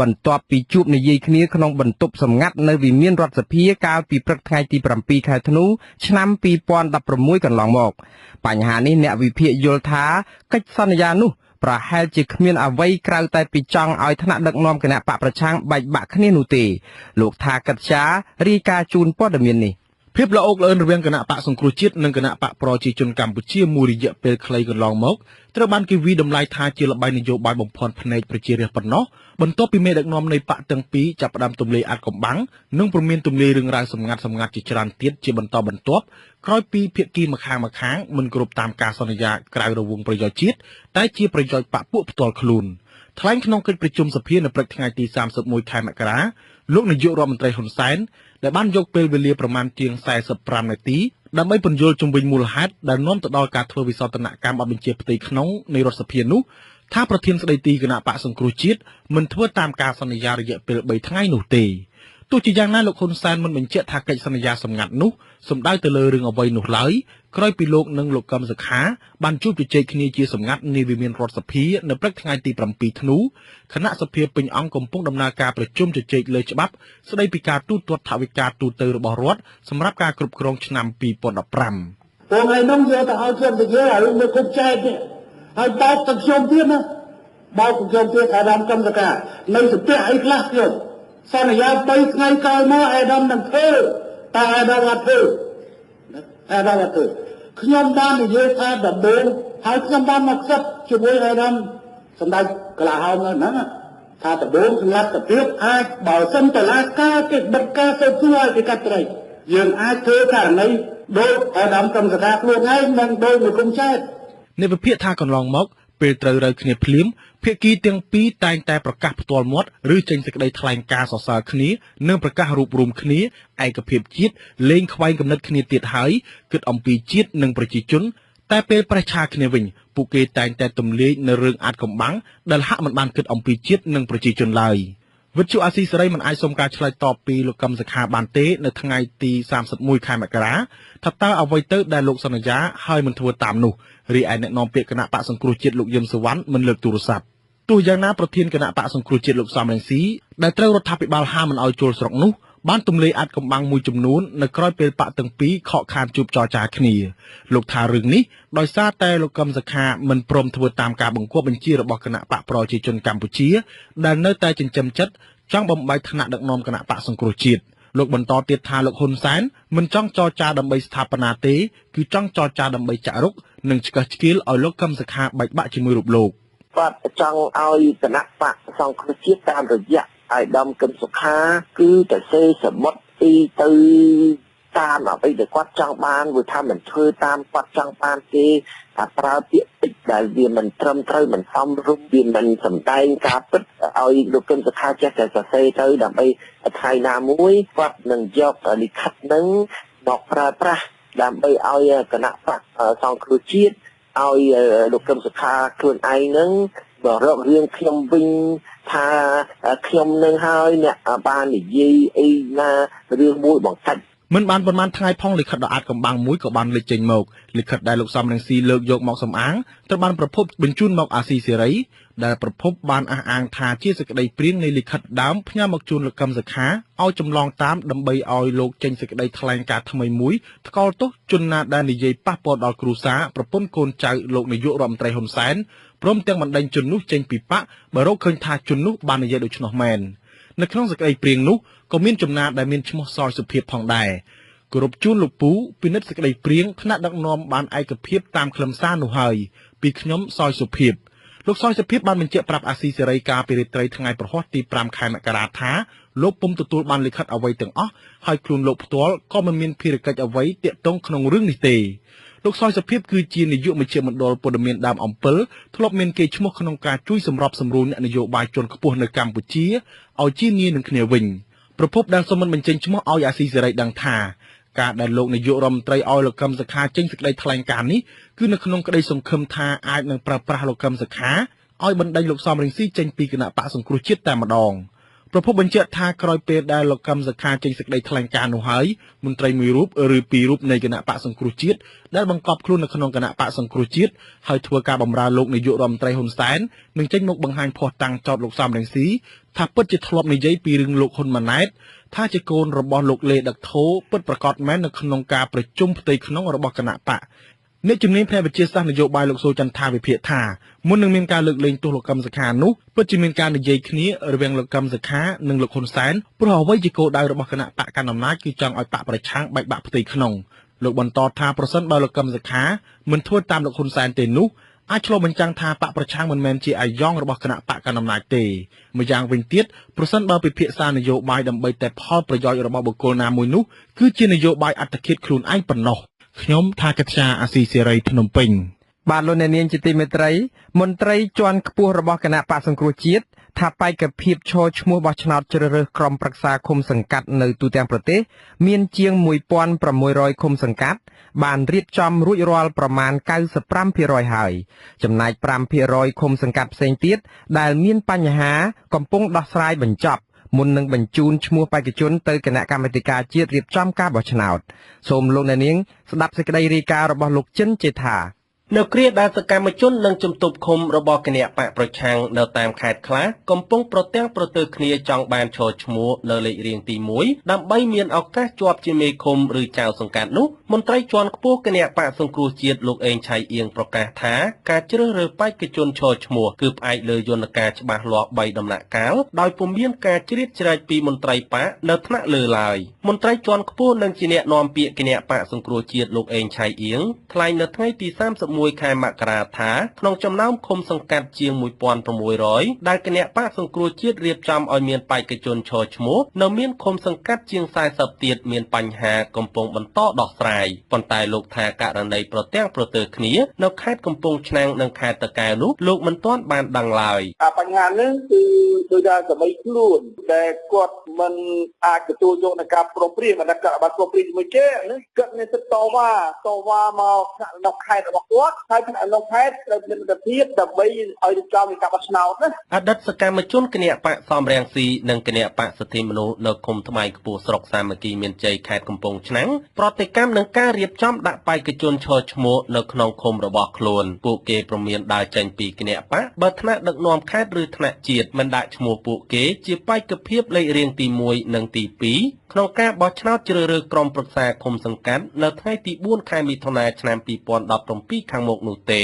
បន្ទាប់ពីជួបនិយាយគ្នាក្នុងបន្ទប់សម្ងាត់នៅវិមានរដ្ឋសភាកាលពីព្រឹកថ្ងៃទី7ខែធ្នូឆ្នាំ2016កន្លងមកបញ្ហានេះអ្នកវិភាគយល់ថាកិច្ចសន្យានោះប្រហែលជាគ្មានអ្វីក្រៅតែពីចង់ឲ្យថ្នាក់ដឹកនាំគណៈបកប្រឆាំងបែកបាក់គ្នានោះទេលោកថាកិត្យារាយការណ៍ជូនព័ត៌មាននេះភាពល្អអូកល្អឿនរវាងគណៈបកសង្គ្រោះជាតិនិងគណៈបកប្រជាជនកម្ពុជាមួយរយៈពេលខ្លីកន្លងមកត្រូវបានគេវិតម្លៃថាជាល្បែងនយោបាយបំផន់ភ្នែកប្រជារាស្ត្រប៉ុណ្ណោះបន្ទាប់ពីមេដឹកនាំនៃបកទាំងពីរចាប់ផ្ដើមទម្លាយអាថ៌កំបាំងនិងព្រមានទម្លាយរឿងរ៉ាវសម្ងាត់ជាច្រើនទៀតជាបន្តបន្ទាប់ក្រោយពីភាគីម្ខាងមិនគ្រប់តាមការសន្យាក្រៅរង្វង់ប្រយោជន៍ជាតិតែជាប្រយោជន៍បកពួកផ្ទាល់ខ្លួនថ្លែងក្នុងកិច្ចប្រជុំសភានៅព្រឹកថ្ងៃទី31ខែមករាលោកនាយករដ្ឋមន្ត្រីហ៊ុនសែនដែលបានយកពេលវេលាប្រមាណជាង45នាទីដើម្បីពន្យល់ជុំវិញមូលហេតុដែលនាំទៅដល់ការធ្វើវិសោធនកម្មអបញ្ជាផ្ទៃក្នុងនៃរដ្ឋសភានោះថាប្រធានស្ដីទីគណៈបកសង្គ្រោះជាតិមិនធ្វើតាមការសន្យារយៈពេល3ថ្ងៃនោះទេទោះជាយ៉ាងណាលោកហ៊ុនសែនមិនបញ្ជាក់ថាកិច្ចសន្យាសម្ងាត់នោះសំដៅទៅលើរឿងអ្វីនោះឡើយក្រោយពីលោកនិងលោកកឹមសុខាបានជួបជជែកគ្នាជាសម្ងាត់នាវិមានរដ្ឋសភានៅព្រឹកថ្ងៃទី7ធ្នូគណៈសភាពេញអង្គកំពុងដំណើរការប្រជុំជជែកលើច្បាប់ស្ដីពីការទូទាត់ថវិកាទូទៅរបស់រដ្ឋសម្រាប់ការគ្រប់គ្រងឆ្នាំ2015ថ្ងៃនោះយកទៅឲ្យខ្ញុំទៅនិយាយឲ្យលោកគុំចែកនេះហើយបោកទៅខ្ញុំទៀតណាបោកទៅខ្ញុំទៀតអាដាមកឹមសុខានៅស្ទះអីខ្លះខ្ញុំសន្យា3ថ្ងៃក្រោយមកអាដាមនឹងធ្វើតែអាដាមអត់ធ្វើខ្ញុំបាននិយាយថាដំបូងហើយខ្ញុំបានមកខ្សឹបជាមួយអាដាមសម្ដេចកលាហោមនៅហ្នឹងថាដំបូងសម្រាប់ទៅទៀតអាចបើសិនតឡាការគេបិទការទៅធ្វើឲ្យគេកាត់ត្រីយើងអាចធ្វើករណីដូចអាដាមកឹមសុខាខ្លួនឯងនិងដោយលោកគុំចែកនៃវិភាគថាកន្លងមកពេលត្រូវរើគ្នាភ្លាមភាគីទាំងពីរតែងតែប្រកាសផ្ទាល់មាត់ឬចេញសេចក្តីថ្លែងការណ៍សរសើរគ្នានិងប្រកាសរួបរวมគ្នាឯកភាពជាតិលែងខ្វែងគំនិតគ្នាទៀតហើយគិតអំពីជាតិនិងប្រជាជនតែពេលប្រឆាគ្នាវិញពួកគេតែងតែទម្លាយនៅរឿងអាថ៌កំបាំងដែលហាក់មិនបានគិតអំពីជាតិនិងប្រជាជនឡើយវិទ្យុអាស៊ីសេរីមិនអាចសុំការឆ្លើយតបពីលោកកឹមសុខាបានទេនៅថ្ងៃទី31ខែមករាថាតើអ្វីទៅដែលលោកសន្យាហើយមិនធ្វើតាមនោះរីឯអ្នកនាំពាក្យគណៈបកសង្គ្រោះជាតិលោកយឹមសុវណ្ណមិនលើកទូរស័ព្ទទោះយ៉ាងណាប្រធានគណៈបកសង្គ្រោះជាតិលោកសំរងស៊ីដែលត្រូវរដ្ឋាភិបាលហាមមិនឲ្យចូលស្រុកនោះបានទម្លាយអាថ៌កំបាំងមួយចំនួននៅក្រោយពេលបកទាំងពីរខកខានជួបចរចាគ្នាលោកថារឿងនេះដោយសារតែលោកកឹមសុខាមិនព្រមធ្វើតាមការបង្គាប់បញ្ជារបស់គណៈបកប្រជាជនកម្ពុជាដែលនៅតែចិញ្ចឹមចិត្តចង់បំបែកថ្នាក់ដឹកនាំគណៈបកសង្គ្រោះជាតិលោកបន្តទៀតថាលោកហ៊ុនសែនមិនចង់ចរចាដើម្បីស្ថាបនាទេគឺចង់ចរចាដើម្បីចាក់រុកនិងឆ្កឹះឆ្កៀលឲ្យលោកកឹមសុខាបែកបាក់ជាមួយរូបលោកគាត់ចង់ឲ្យគណៈបកសង្គ្រោះជាតិតាមរយៈអាយដាមកឹមសុខាគឺតែសេសមុទ្រទៅតាមអ្វីដែលគាត់ចង់បានវាថាមិនធ្វើតាមគាត់ចង់បានទេតែប្រើពាក្យពេចន៍ដែលវាមិនត្រឹមត្រូវមិនសមរម្យវាមិនសម្ដែងការពិតឲ្យលោកកឹមសុខាចេះតែសរសេរទៅដើម្បីថ្ងៃណាមួយគាត់នឹងយកលិខិតនឹងមកប្រើប្រាស់ដើម្បីឲ្យគណៈបកសង្គ្រោះជាតិឲ្យលោកកឹមសុខាខ្លួនឯងនឹងបើរករឿងខ្ញុំវិញថាខ្ញុំនឹងហើយអ្នកបាននិយាយអីណារឿងមួយបង្កាច់មិនបានប៉ុន្មានថ្ងៃផងលិខិតដ៏អាចកំបាំងមួយក៏បានលេចចេញមកលិខិតដែលលោកសំរងស៊ីលើកយកមកសំអាងត្រូវបានប្រភពបញ្ជូនមកអាស៊ីសេរីដែលប្រភពបានអះអាងថាជាសេចក្តីព្រាងនៃលិខិតដើមផ្ញើមកជូនលោកកឹមសុខាឲ្យចម្លងតាមដើម្បីឲ្យលោកចេញសេចក្តីថ្លែងការណ៍ថ្មីមួយថ្កោលទោសជនណាដែលនិយាយប៉ះពាល់ដល់គ្រួសារប្រពន្ធកូនចៅលោកនាយករដ្ឋមន្ត្រីហ៊ុនសែនព្រមទាំងបណ្ដេញជននោះចេញពីបកបើរកឃើញថាជននោះបាននិយាយដូច្នោះមែននៅក្នុងសេចក្តីព្រាងនោះក៏មានចំណាដែលមានឈ្មោះសយសុភាពផងដែរគោរពជូនលោកពូពិនិត្យសេចក្តីព្រាងថ្នាក់ដឹកនាំបានឯកភាពតាមខ្លឹមសារនោះហើយពីខ្ញុំសយសុភាពលោកសយសុភាពបានបញ្ជាក់ប្រាប់អាស៊ីសេរីកាលពីរាត្រីថ្ងៃប្រហ័សទី5ខែមករាថាលោកពុំទទួលបានលិខិតអ្វីទាំងអស់ហើយខ្លួនលោកផ្ទាល់ក៏មិនមានភារកិច្ចអ្វីទាក់ទងក្នុងរឿងនេះទេលោកសយសុភាពគឺជានាយកមជ្ឈមណ្ឌលព័ត៌មានដើមអំពិលធ្លាប់មានកេរ្តិ៍ឈ្មោះក្នុងការជួយសម្របសម្រួលអ្នកនយោបាយជាន់ខ្ពស់នៅកម្ពុជាឲ្យជាងារនឹងគ្នាវិញ ប្រពន្ធដែលសូមមិនបញ្ចេញឈ្មោះឲ្យអាស៊ីសេរីដឹងថាការដែលលោកនាយករដ្ឋមន្ត្រីឲ្យលោកកឹមសុខាចេញសេចក្តីថ្លែងការណ៍នេះគឺនៅក្នុងក្តីសង្ឃឹមថាអាចនឹងប្រើប្រាស់លោកកឹមសុខាឲ្យបណ្ដេញលោកសំរងស៊ីចេញពីគណៈបកសង្គ្រោះជាតិតែម្ដងប្រពន្ធបញ្ជាក់ថាក្រោយពេលដែលលោកកឹមសុខាចេញសេចក្តីថ្លែងការណ៍នោះហើយមន្ត្រីមួយរូបឬពីររូបនៃគណៈបកសង្គ្រោះជាតិដែលបង្កប់ខ្លួននៅក្នុងគណៈបកសង្គ្រោះជាតិហើយធ្វើការបម្រើលោកនាយករដ្ឋមន្ត្រីហ៊ុនសែននឹងចេញមកបង្ហាញភស្តុតាងចោទលោកសំរងស៊ីថាពិតជាធ្លាប់និយាយពីរឿងលោកហ៊ុនម៉ាណែតថាជាកូនរបស់លោកលេដឹកធោពិតប្រាកដមែននៅក្នុងការប្រជុំផ្ទៃក្នុងរបស់គណៈបកអ្នកជំនាញផ្នែកវិទ្យាសាស្ត្រនយោបាយលោកសូចន្ទថាវិភាគថាមុននឹងមានការលើកលែងទោសលោកកឹមសុខានោះពិតជាមានការនិយាយគ្នារវាងលោកកឹមសុខានិងលោកហ៊ុនសែនព្រោះអ្វីជាគោលដៅរបស់គណៈបកកណ្ដាលអំណាចគឺចង់ឲ្យបកប្រឆាំងបែកបាក់ផ្ទៃក្នុងលោកបន្តថាប្រសិនបើលោកកឹមសុខាមិនធ្វើតាមលោកហ៊ុនសែនទេនោះអាចឆ្លុះបញ្ចាំងថាបកប្រឆាំងមិនមែនជាអាយ៉ងរបស់គណៈបកកណ្ដាលអំណាចទេម្យ៉ាងវិញទៀតប្រសិនបើពិភាក្សានយោបាយដើម្បីតែផលប្រយោជន៍របស់បុគ្គលណាមួយនោះគឺជានយោបាយអត្តឃាតខ្លួនឯងប៉ុណ្ណោះខ្ញុំថាកត្យាអាស៊ីសេរីភ្នំពេញបាទលោកអ្នកនាងជាទីមេត្រីមន្ត្រីជាន់ខ្ពស់របស់គណៈបកសង្គ្រោះជាតិថាបេក្ខភាពឈរឈ្មោះបោះឆ្នោតជ្រើសរើសក្រុមប្រឹក្សាឃុំសង្កាត់នៅទូទាំងប្រទេសមានជាង 1600 ឃុំសង្កាត់បានរៀបចំរួចរាល់ប្រមាណ 95% ហើយចំណែក 5% ឃុំសង្កាត់ផ្សេងទៀតដែលមានបញ្ហាកំពុងដោះស្រាយបញ្ចប់មុននឹងបញ្ជូនឈ្មោះបេក្ខជនទៅគណៈកម្មាធិការជាតិរៀបចំការបោះឆ្នោតសូមលោកអ្នកនាងស្ដាប់សេចក្តីរាយការណ៍របស់លោកចិនចេថានៅគ្រាដែលសកម្មជននិងជំទប់ឃុំរបស់គណៈបកប្រឆាំងនៅតាមខេត្តខ្លះកំពុងប្រទាំងប្រទើគ្នាចង់បានឈរឈ្មោះលើលេខរៀងទី1ដើម្បីមានឱកាសជាប់ជាមេឃុំឬចៅសង្កាត់នោះមន្ត្រីជាន់ខ្ពស់គណៈបកសង្គ្រោះជាតិលោកអេងឆៃអៀងប្រកាសថាការជ្រើសរើសបេក្ខជនឈរឈ្មោះគឺផ្អែកលើយន្តការច្បាស់លាស់3ដំណាក់កាលដោយពុំមានការជ្រៀតជ្រែកពីមន្ត្រីបកនៅថ្នាក់លើឡើយមន្ត្រីជាន់ខ្ពស់និងជាអ្នកនាំពាក្យគណៈបកសង្គ្រោះជាតិលោកអេងឆៃអៀងថ្លែងនៅថ្ងៃទី31 ខែមករាថាក្នុងចំណោមឃុំសង្កាត់ជាង 1600 ដែលគណៈបកសង្គ្រោះជាតិរៀបចំឲ្យមានបេក្ខជនឈរឈ្មោះនៅមានឃុំសង្កាត់ជាង 40 ទៀតមានបញ្ហាកំពុងបន្តដោះស្រាយប៉ុន្តែលោកថាករណីប្រទាំងប្រទើគ្នានៅខេត្តកំពង់ឆ្នាំងនិងខេត្តតាកែវនោះលោកមិនទាន់បានដឹងឡើយបញ្ហានេះគឺថាសម័យខ្លួនដែលគាត់មិនអាចទទួលយកនឹងការប្រំព្រៀងមិនដាក់បាត់ប្រំព្រៀងជាមួយគេនេះគាត់មានសិទ្ធិតវ៉ាមកនៅខេត្តរបស់គាត់ហើយក្នុងខេត្តត្រូវមានលទ្ធភាពដើម្បីឲ្យរៀបចំការបោះឆ្នោតណាអតីតសកម្មជនគណៈបកសំរងស៊ីនិងគណៈបកសិទ្ធិមនុស្សនៅឃុំថ្មីខ្ពស់ស្រុកសាមគ្គីមានជ័យខេត្តកំពង់ឆ្នាំងប្រតិកម្មនឹងការរៀបចំដាក់បេក្ខជនឈរឈ្មោះនៅក្នុងឃុំរបស់ខ្លួនពួកគេព្រមានដើរចេញពីគណៈបកបើថ្នាក់ដឹកនាំខេត្តឬថ្នាក់ជាតិមិនដាក់ឈ្មោះពួកគេជាបេក្ខភាពលេខរៀងទី1និងទី2ក្នុងការបោះឆ្នោតជ្រើសរើសក្រុមប្រឹក្សាឃុំសង្កាត់នៅថ្ងៃទី4 ខែមិថុនាឆ្នាំ 2017 ខាងមុខនោះទេ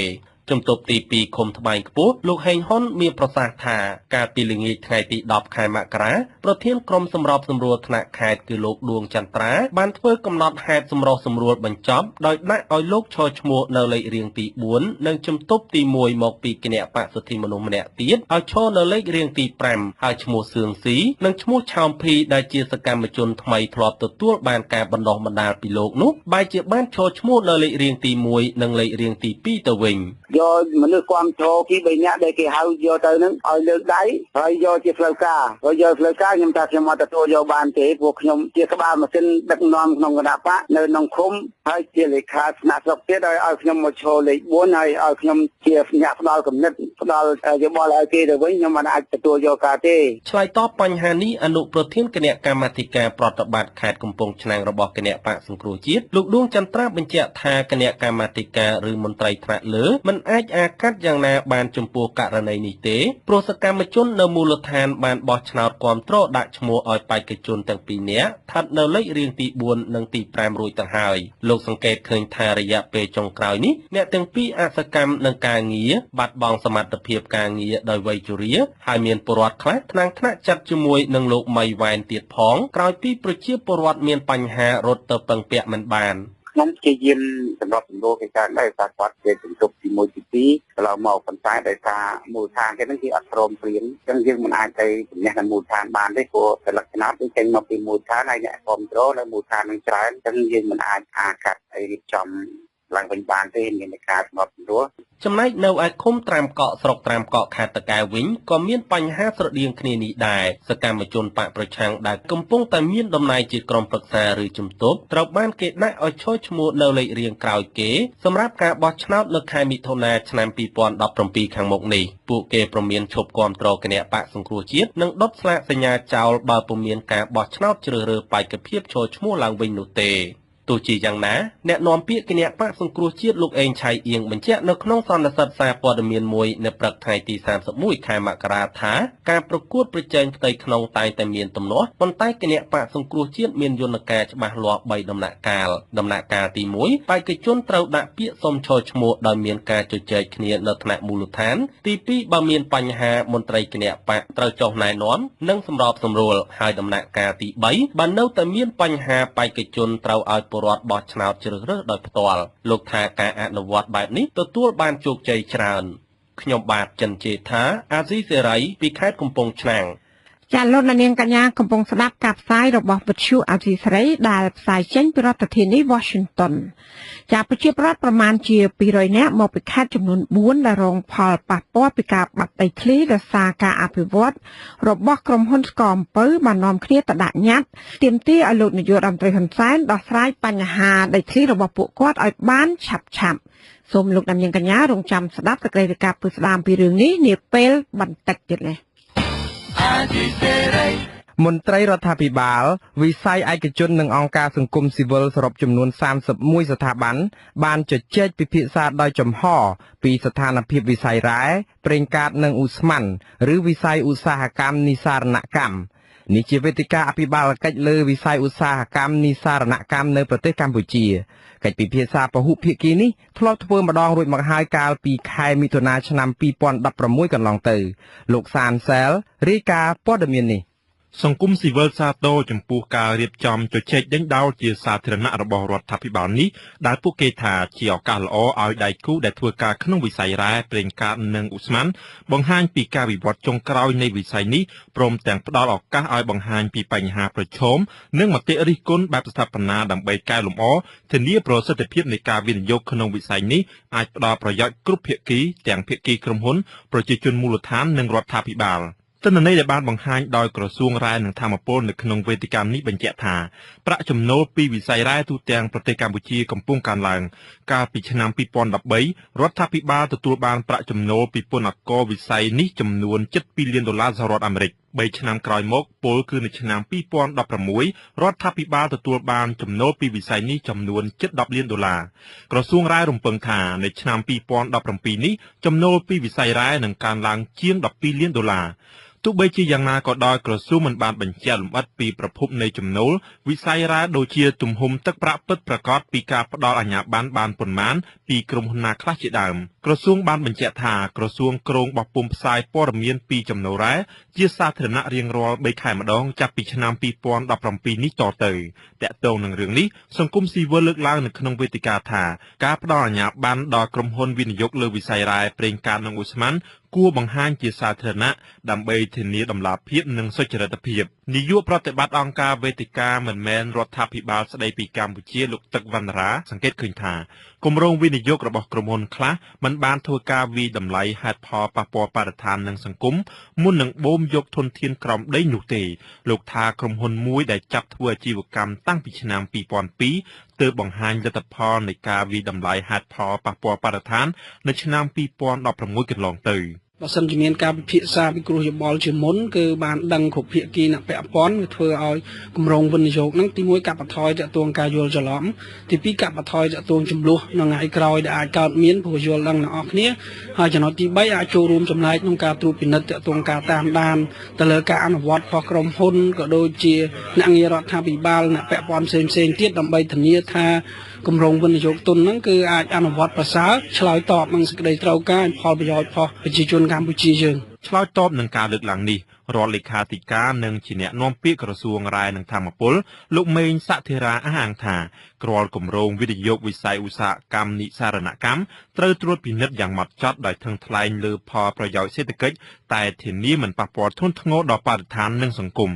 ជំទប់ទី2ឃុំត្បែងខ្ពស់លោកហេងហ៊ុនមានប្រសាសន៍ថាកាលពីល្ងាចថ្ងៃទី10 ខែមករាប្រធានក្រុមសម្របសម្រួលថ្នាក់ខេត្តគឺលោកដួងចន្ទ្រាបានធ្វើកំណត់ហេតុសម្រុះសម្រួលបញ្ចប់ដោយដាក់ឲ្យលោកឈរឈ្មោះនៅលេខរៀងទី4និងជំទប់ទី1មកពីគណៈបកសិទ្ធិមនុស្សម្នាក់ទៀតឲ្យឈរនៅលេខរៀងទី5ហើយឈ្មោះសឿងស៊ីនិងឈ្មោះឆោមភីដែលជាសកម្មជនថ្មីធ្លាប់ទទួលបានការបណ្ដុះបណ្ដាលពីលោកនោះបែរជាបានឈរឈ្មោះនៅលេខរៀងទី1និងលេខរៀងទី2ទៅវិញយកមនុស្សគ្រប់គ្រងពី3នាក់ដែលគេហៅយកទៅនឹងឲ្យលើកដៃហើយយកជាផ្លូវការខ្ញុំថាខ្ញុំអត់ទទួលយកបានទេព្រោះខ្ញុំជាក្បាលម៉ាស៊ីនដឹកនាំក្នុងគណៈបកនៅក្នុងឃុំហើយជាលេខាថ្នាក់ស្រុកទៀតឲ្យខ្ញុំមកឈរលេខ4ហើយឲ្យខ្ញុំជាអ្នកផ្ដល់គំនិតផ្ដល់យោបល់ឲ្យគេទៅវិញខ្ញុំមិនអាចទទួលយកការទេឆ្លើយតបបញ្ហានេះអនុប្រធានគណៈកម្មាធិការប្រតិបត្តិខេត្តកំពង់ឆ្នាំងរបស់គណៈបកសង្គ្រោះជាតិលោកដួងចន្ទ្រាបញ្ជាក់ថាគណៈកម្មាធិការឬមន្ត្រីថ្នាក់លើមិនអាចអាកាត់យ៉ាងណាបានចំពោះករណីនេះទេព្រោះសកម្មជននៅមូលដ្ឋានបានបោះឆ្នោតគាំទ្រដាក់ឈ្មោះឲ្យបេក្ខជនទាំងពីរនាក់ស្ថិតនៅលេខរៀងទី4និងទី5រួចទៅហើយលោកសង្កេតឃើញថារយៈពេលចុងក្រោយនេះអ្នកទាំងពីរអសកម្មនឹងការងារបាត់បង់សមត្ថភាពការងារដោយវ័យជរាហើយមានពលរដ្ឋខ្លះថ្នាក់ចាត់ជាមួយនឹងលោកម៉ៃវ៉ែនទៀតផងក្រោយពីប្រជាពលរដ្ឋមានបញ្ហារត់ទៅពឹងពាក់មិនបានខ្ញុំព្យាយាមសម្រាប់សម្រួលកិច្ចការដែរថាគាត់ជាជំទប់ទី1ទី2កន្លងមកប៉ុន្តែដោយសារមូលដ្ឋានគេនឹងគេអត់ព្រមព្រៀងអញ្ចឹងយើងមិនអាចទៅជំនះនៅមូលដ្ឋានបានទេព្រោះតែលក្ខណៈវាចេញមកពីមូលដ្ឋានហើយអ្នកគ្រប់គ្រងនៅមូលដ្ឋាននឹងច្រើនអញ្ចឹងយើងមិនអាចអាកាត់ឲ្យរៀបចំ ឡើងវិញបានទេមានការសម្របសម្រួល ចំណែកនៅឯឃុំត្រាំកក់ស្រុកត្រាំកក់ខេត្តតាកែវវិញក៏មានបញ្ហាស្រដៀងគ្នានេះដែរសកម្មជនបកប្រឆាំងដែលកំពុងតែមានតំណែងជាក្រុមប្រឹក្សាឬជំទប់ត្រូវបានគេដាក់ឲ្យឈរឈ្មោះនៅលេខរៀងក្រោយគេសម្រាប់ការបោះឆ្នោតនៅខែមិថុនាឆ្នាំ2017ខាងមុខនេះពួកគេព្រមានឈប់គាំទ្រគណៈបកសង្គ្រោះជាតិនិងដុតស្លាកសញ្ញាចោលបើពុំមានការបោះឆ្នោតជ្រើសរើសបេក្ខភាពឈរឈ្មោះឡើងវិញនោះទេទោះជាយ៉ាងណាអ្នកនាំពាក្យគណៈបកសង្គ្រោះជាតិលោកអេងឆៃអៀងបញ្ជាក់នៅក្នុងសន្និសីទសារព័ត៌មានមួយនៅព្រឹកថ្ងៃទី31ខែមករាថាការប្រកួតប្រជែងផ្ទៃក្នុងតែងតែមានទំនាស់ប៉ុន្តែគណៈបកសង្គ្រោះជាតិមានយន្តការច្បាស់លាស់3ដំណាក់កាលដំណាក់កាលទី1បេក្ខជនត្រូវដាក់ពាក្យសុំឈរឈ្មោះដោយមានការជជែកគ្នានៅថ្នាក់មូលដ្ឋានទី2បើមានបញ្ហាមន្ត្រីគណៈបកត្រូវចុះណែនាំនិងសម្របសម្រួលហើយដំណាក់កាលទី3បើនៅតែមានបញ្ហាបេក្ខជនត្រូវឲ្យរដ្ឋបោះឆ្នោតជ្រើសរើសដោយផ្ទាល់លោកថាការអនុវត្តបែបនេះទទួលបានជោគជ័យច្រើនខ្ញុំបាទចិនជេថាអាស៊ីសេរីពីខេត្តកំពង់ឆ្នាំងចាលោកនាងកញ្ញាកំពុងស្ដាប់ការផ្សាយរបស់វិទ្យុអាស៊ីសេរីដែលផ្សាយចេញពីរដ្ឋធានី Washington ចាប្រជាប្រដ្ឋប្រមាណជា200នាក់មកពីខេត្តចំនួន4ដែលរងផលប៉ះពាល់ពីការបាត់ដីធ្លីដោយសារការអភិវឌ្ឍរបស់ក្រុមហ៊ុនស្កអំពៅបាននាំគ្នាទៅដាក់ញត្តិទាមទារឲ្យលោកនាយករដ្ឋមន្ត្រីហ៊ុនសែនដោះស្រាយបញ្ហាដីធ្លីរបស់ពួកគាត់ឲ្យបានឆាប់ៗសូមលោកនាងកញ្ញារងចាំស្ដាប់សេចក្តីរាយការណ៍ពីស្ដាមពីរឿងនេះនាពេលបន្តិចទៀតនេះមន្ត្រីរដ្ឋាភិបាលវិស័យឯកជននិងអង្គការសង្គមស៊ីវិលសរុបចំនួន31ស្ថាប័នបានជជែកពិភាក្សាដោយចំហពីស្ថានភាពវិស័យរ៉ែប្រេងកាតនិងឧស្ម័នឬវិស័យឧស្សាហកម្មនិស្សារណកម្មនេះជាវេទិកាអភិបាលកិច្ចលើវិស័យឧស្សាហកម្មនិស្សារណកម្មនៅប្រទេសកម្ពុជាកិច្ចពិភាក្សាពហុភាគីនេះធ្លាប់ធ្វើម្ដងរួចមកហើយកាលពីខែមិថុនាឆ្នាំ2016កន្លងទៅលោកសានសែលរាយការណ៍ព័ត៌មាននេះសង្គមស៊ីវិលសាទរចំពោះការរៀបចំជជែកដេញដោលជាសាធារណៈរបស់រដ្ឋាភិបាលនេះដែលពួកគេថាជាឱកាសល្អឲ្យដៃគូដែលធ្វើការក្នុងវិស័យរ៉ែប្រេងកាតនិងឧស្ម័នបង្ហាញពីការវិវត្តចុងក្រោយនៃវិស័យនេះព្រមទាំងផ្ដល់ឱកាសឲ្យបង្ហាញពីបញ្ហាប្រឈមនិងមតិរិះគន់បែបស្ថាបនាដើម្បីកែលម្អធានាប្រសិទ្ធភាពនៃការវិនិយោគក្នុងវិស័យនេះអាចផ្ដល់ប្រយោជន៍គ្រប់ភាគីទាំងភាគីក្រុមហ៊ុនប្រជាជនមូលដ្ឋាននិងរដ្ឋាភិបាលទិន្នន័យដែលបានបង្ហាញដោយក្រសួងរ៉ែនិងធម្មពលនៅក្នុងវេទិកានេះបញ្ជាក់ថាប្រាក់ចំណូលពីវិស័យរ៉ែទូទាំងប្រទេសកម្ពុជាកំពុងកើនឡើងកាលពីឆ្នាំ2013រដ្ឋាភិបាលទទួលបានប្រាក់ចំណូលពីពន្ធអាករវិស័យនេះចំនួន$7 លានសហរដ្ឋអាមេរិក3ឆ្នាំក្រោយមកពលគឺនៅឆ្នាំ2016រដ្ឋាភិបាលទទួលបានចំណូលពីវិស័យនេះចំនួន$10 លានក្រសួងរ៉ែរំពឹងថានៅឆ្នាំ2017នេះចំណូលពីវិស័យរ៉ែនឹងកើនឡើងជាង$12 លានទោះបីជាយ៉ាងណាក៏ដោយក្រសួងមិនបានបញ្ជាក់លម្អិតពីប្រភពនៃចំណូលវិស័យរ៉ែដូចជាទំហំទឹកប្រាក់ពិតប្រាកដពីការផ្ដល់អាជ្ញាប័ណ្ណបានប៉ុន្មានពីក្រុមហ៊ុនណាខ្លះជាដើមក្រសួងបានបញ្ជាក់ថាក្រសួងគ្រោងបោះពុម្ពផ្សាយព័ត៌មានពីចំណូលរ៉ែជាសាធារណៈរៀងរាល់3ខែម្ដងចាប់ពីឆ្នាំ2017នេះតទៅតាក់ទងនឹងរឿងនេះសង្គមស៊ីវិលលើកឡើងនៅក្នុងវេទិកាថាការផ្ដល់អាជ្ញាប័ណ្ណដល់ក្រុមហ៊ុនវិនិយោគលើវិស័យរ៉ែប្រេងកាតនិងឧស្ម័នគួរបង្ហាញជាសាធារណៈដើម្បីធានាតម្លាភាពនិងសុចរិតភាពនាយកប្រតិបត្តិអង្គការវេទិកាមិនមែនរដ្ឋាភិបាលស្ដីពីកម្ពុជាលោកទឹកវណ្ណរាសង្កេតឃើញថាគម្រោងវិនិយោគរបស់ក្រុមហ៊ុនខ្លះមិនបានធ្វើការវិយតម្លៃហេតុផលប៉ះពាល់បរិស្ថាននិងសង្គមមុននឹងបូមយកធនធានក្រោមដីនោះទេលោកថាក្រុមហ៊ុនមួយដែលចាប់ធ្វើអាជីវកម្មតាំងពីឆ្នាំ2002ទើបបង្ហាញលទ្ធផលនៃការវិយតម្លៃហេតុផលប៉ះពាល់បរិស្ថាននៅឆ្នាំ2016កន្លងទៅបើសិនជាមានការពិភាក្សាពិគ្រោះយោបល់ជាមុនគឺបានដឹងគ្រប់ភាគីអ្នកពាក់ព័ន្ធវាធ្វើឲ្យគម្រោងវិនិយោគហ្នឹងទី1កាត់បន្ថយទាក់ទងការយល់ច្រឡំទី2កាត់បន្ថយទាក់ទងចំនួននៅថ្ងៃក្រោយដែលអាចកើតមានព្រោះយល់ដឹងទាំងអស់គ្នាហើយចំណុចទី3អាចចូលរួមចំណែកក្នុងការត្រួតពិនិត្យទាក់ទងការតាមដានទៅលើការអនុវត្តរបស់ក្រុមហ៊ុនក៏ដូចជាអ្នកងាររដ្ឋាភិបាលអ្នកពាក់ព័ន្ធផ្សេងៗទៀតដើម្បីធានាថាគម្រោងវិនិយោគទុនហ្នឹងគឺអាចអនុវត្តប្រសើរឆ្លើយតបនឹងសេចក្តីត្រូវការផលប្រយោជន៍របស់ប្រជាជនកម្ពុជាយើង ឆ្លើយតបនឹងការលើកឡើងនេះរដ្ឋលេខាធិការនិងជាអ្នកនាំពាក្យក្រសួងរាយនឹងធម្មពលលោកមេងសធិរាអះអាងថាក្រលគម្រោងវិនិយោគវិស័យឧស្សាហកម្មនិស្សារណកម្មត្រូវត្រួតពិនិត្យយ៉ាងម៉ត់ចត់ដោយថឹងថ្លែងលើផលប្រយោជន៍សេដ្ឋកិច្ចតែធានាមិនប៉ះពាល់ធ្ងន់ធ្ងរដល់បរិស្ថាននិងសង្គម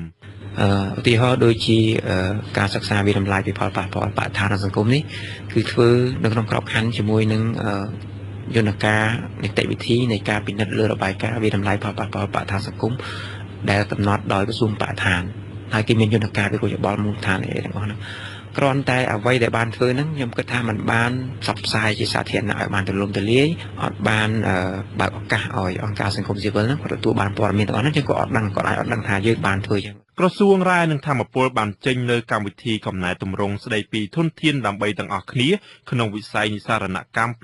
ឧទាហរណ៍ដូចជាការសិក្សាវិតម្លៃពីផលប៉ះពាល់បរិស្ថាននិងសង្គមនេះគឺធ្វើនៅក្នុងក្របខ័ណ្ឌជាមួយនឹងយន្តការនីតិវិធីនៃការពិនិត្យលើរបាយការណ៍វិតម្លៃផលប៉ះពាល់បរិស្ថានសង្គមដែលកំណត់ដោយក្រសួងបរិស្ថានហើយគេមានយន្តការពីយោបល់មូលដ្ឋានអីទាំងអស់ហ្នឹងគ្រាន់តែអ្វីដែលបានធ្វើហ្នឹងខ្ញុំគិតថាมันបានផ្សព្វផ្សាយជាសាធារណៈឲ្យបានទូលំទូលាយអត់បានបើកឱកាសឲ្យអង្គការសង្គមស៊ីវិលហ្នឹងគាត់ទទួលបានព័ត៌មានទាំងអស់ហ្នឹងចឹងគាត់អាចអត់ដឹងថាយើងបានធ្វើយ៉ាងក្រសួងរាយនឹងធម្មពលបានចេញលើកម្មវិធីកំណែទម្រង់ស្ដីពីធនធានដើម្បីទាំងអស់គ្នាក្នុងវិស័យនិស្សារណកម្ម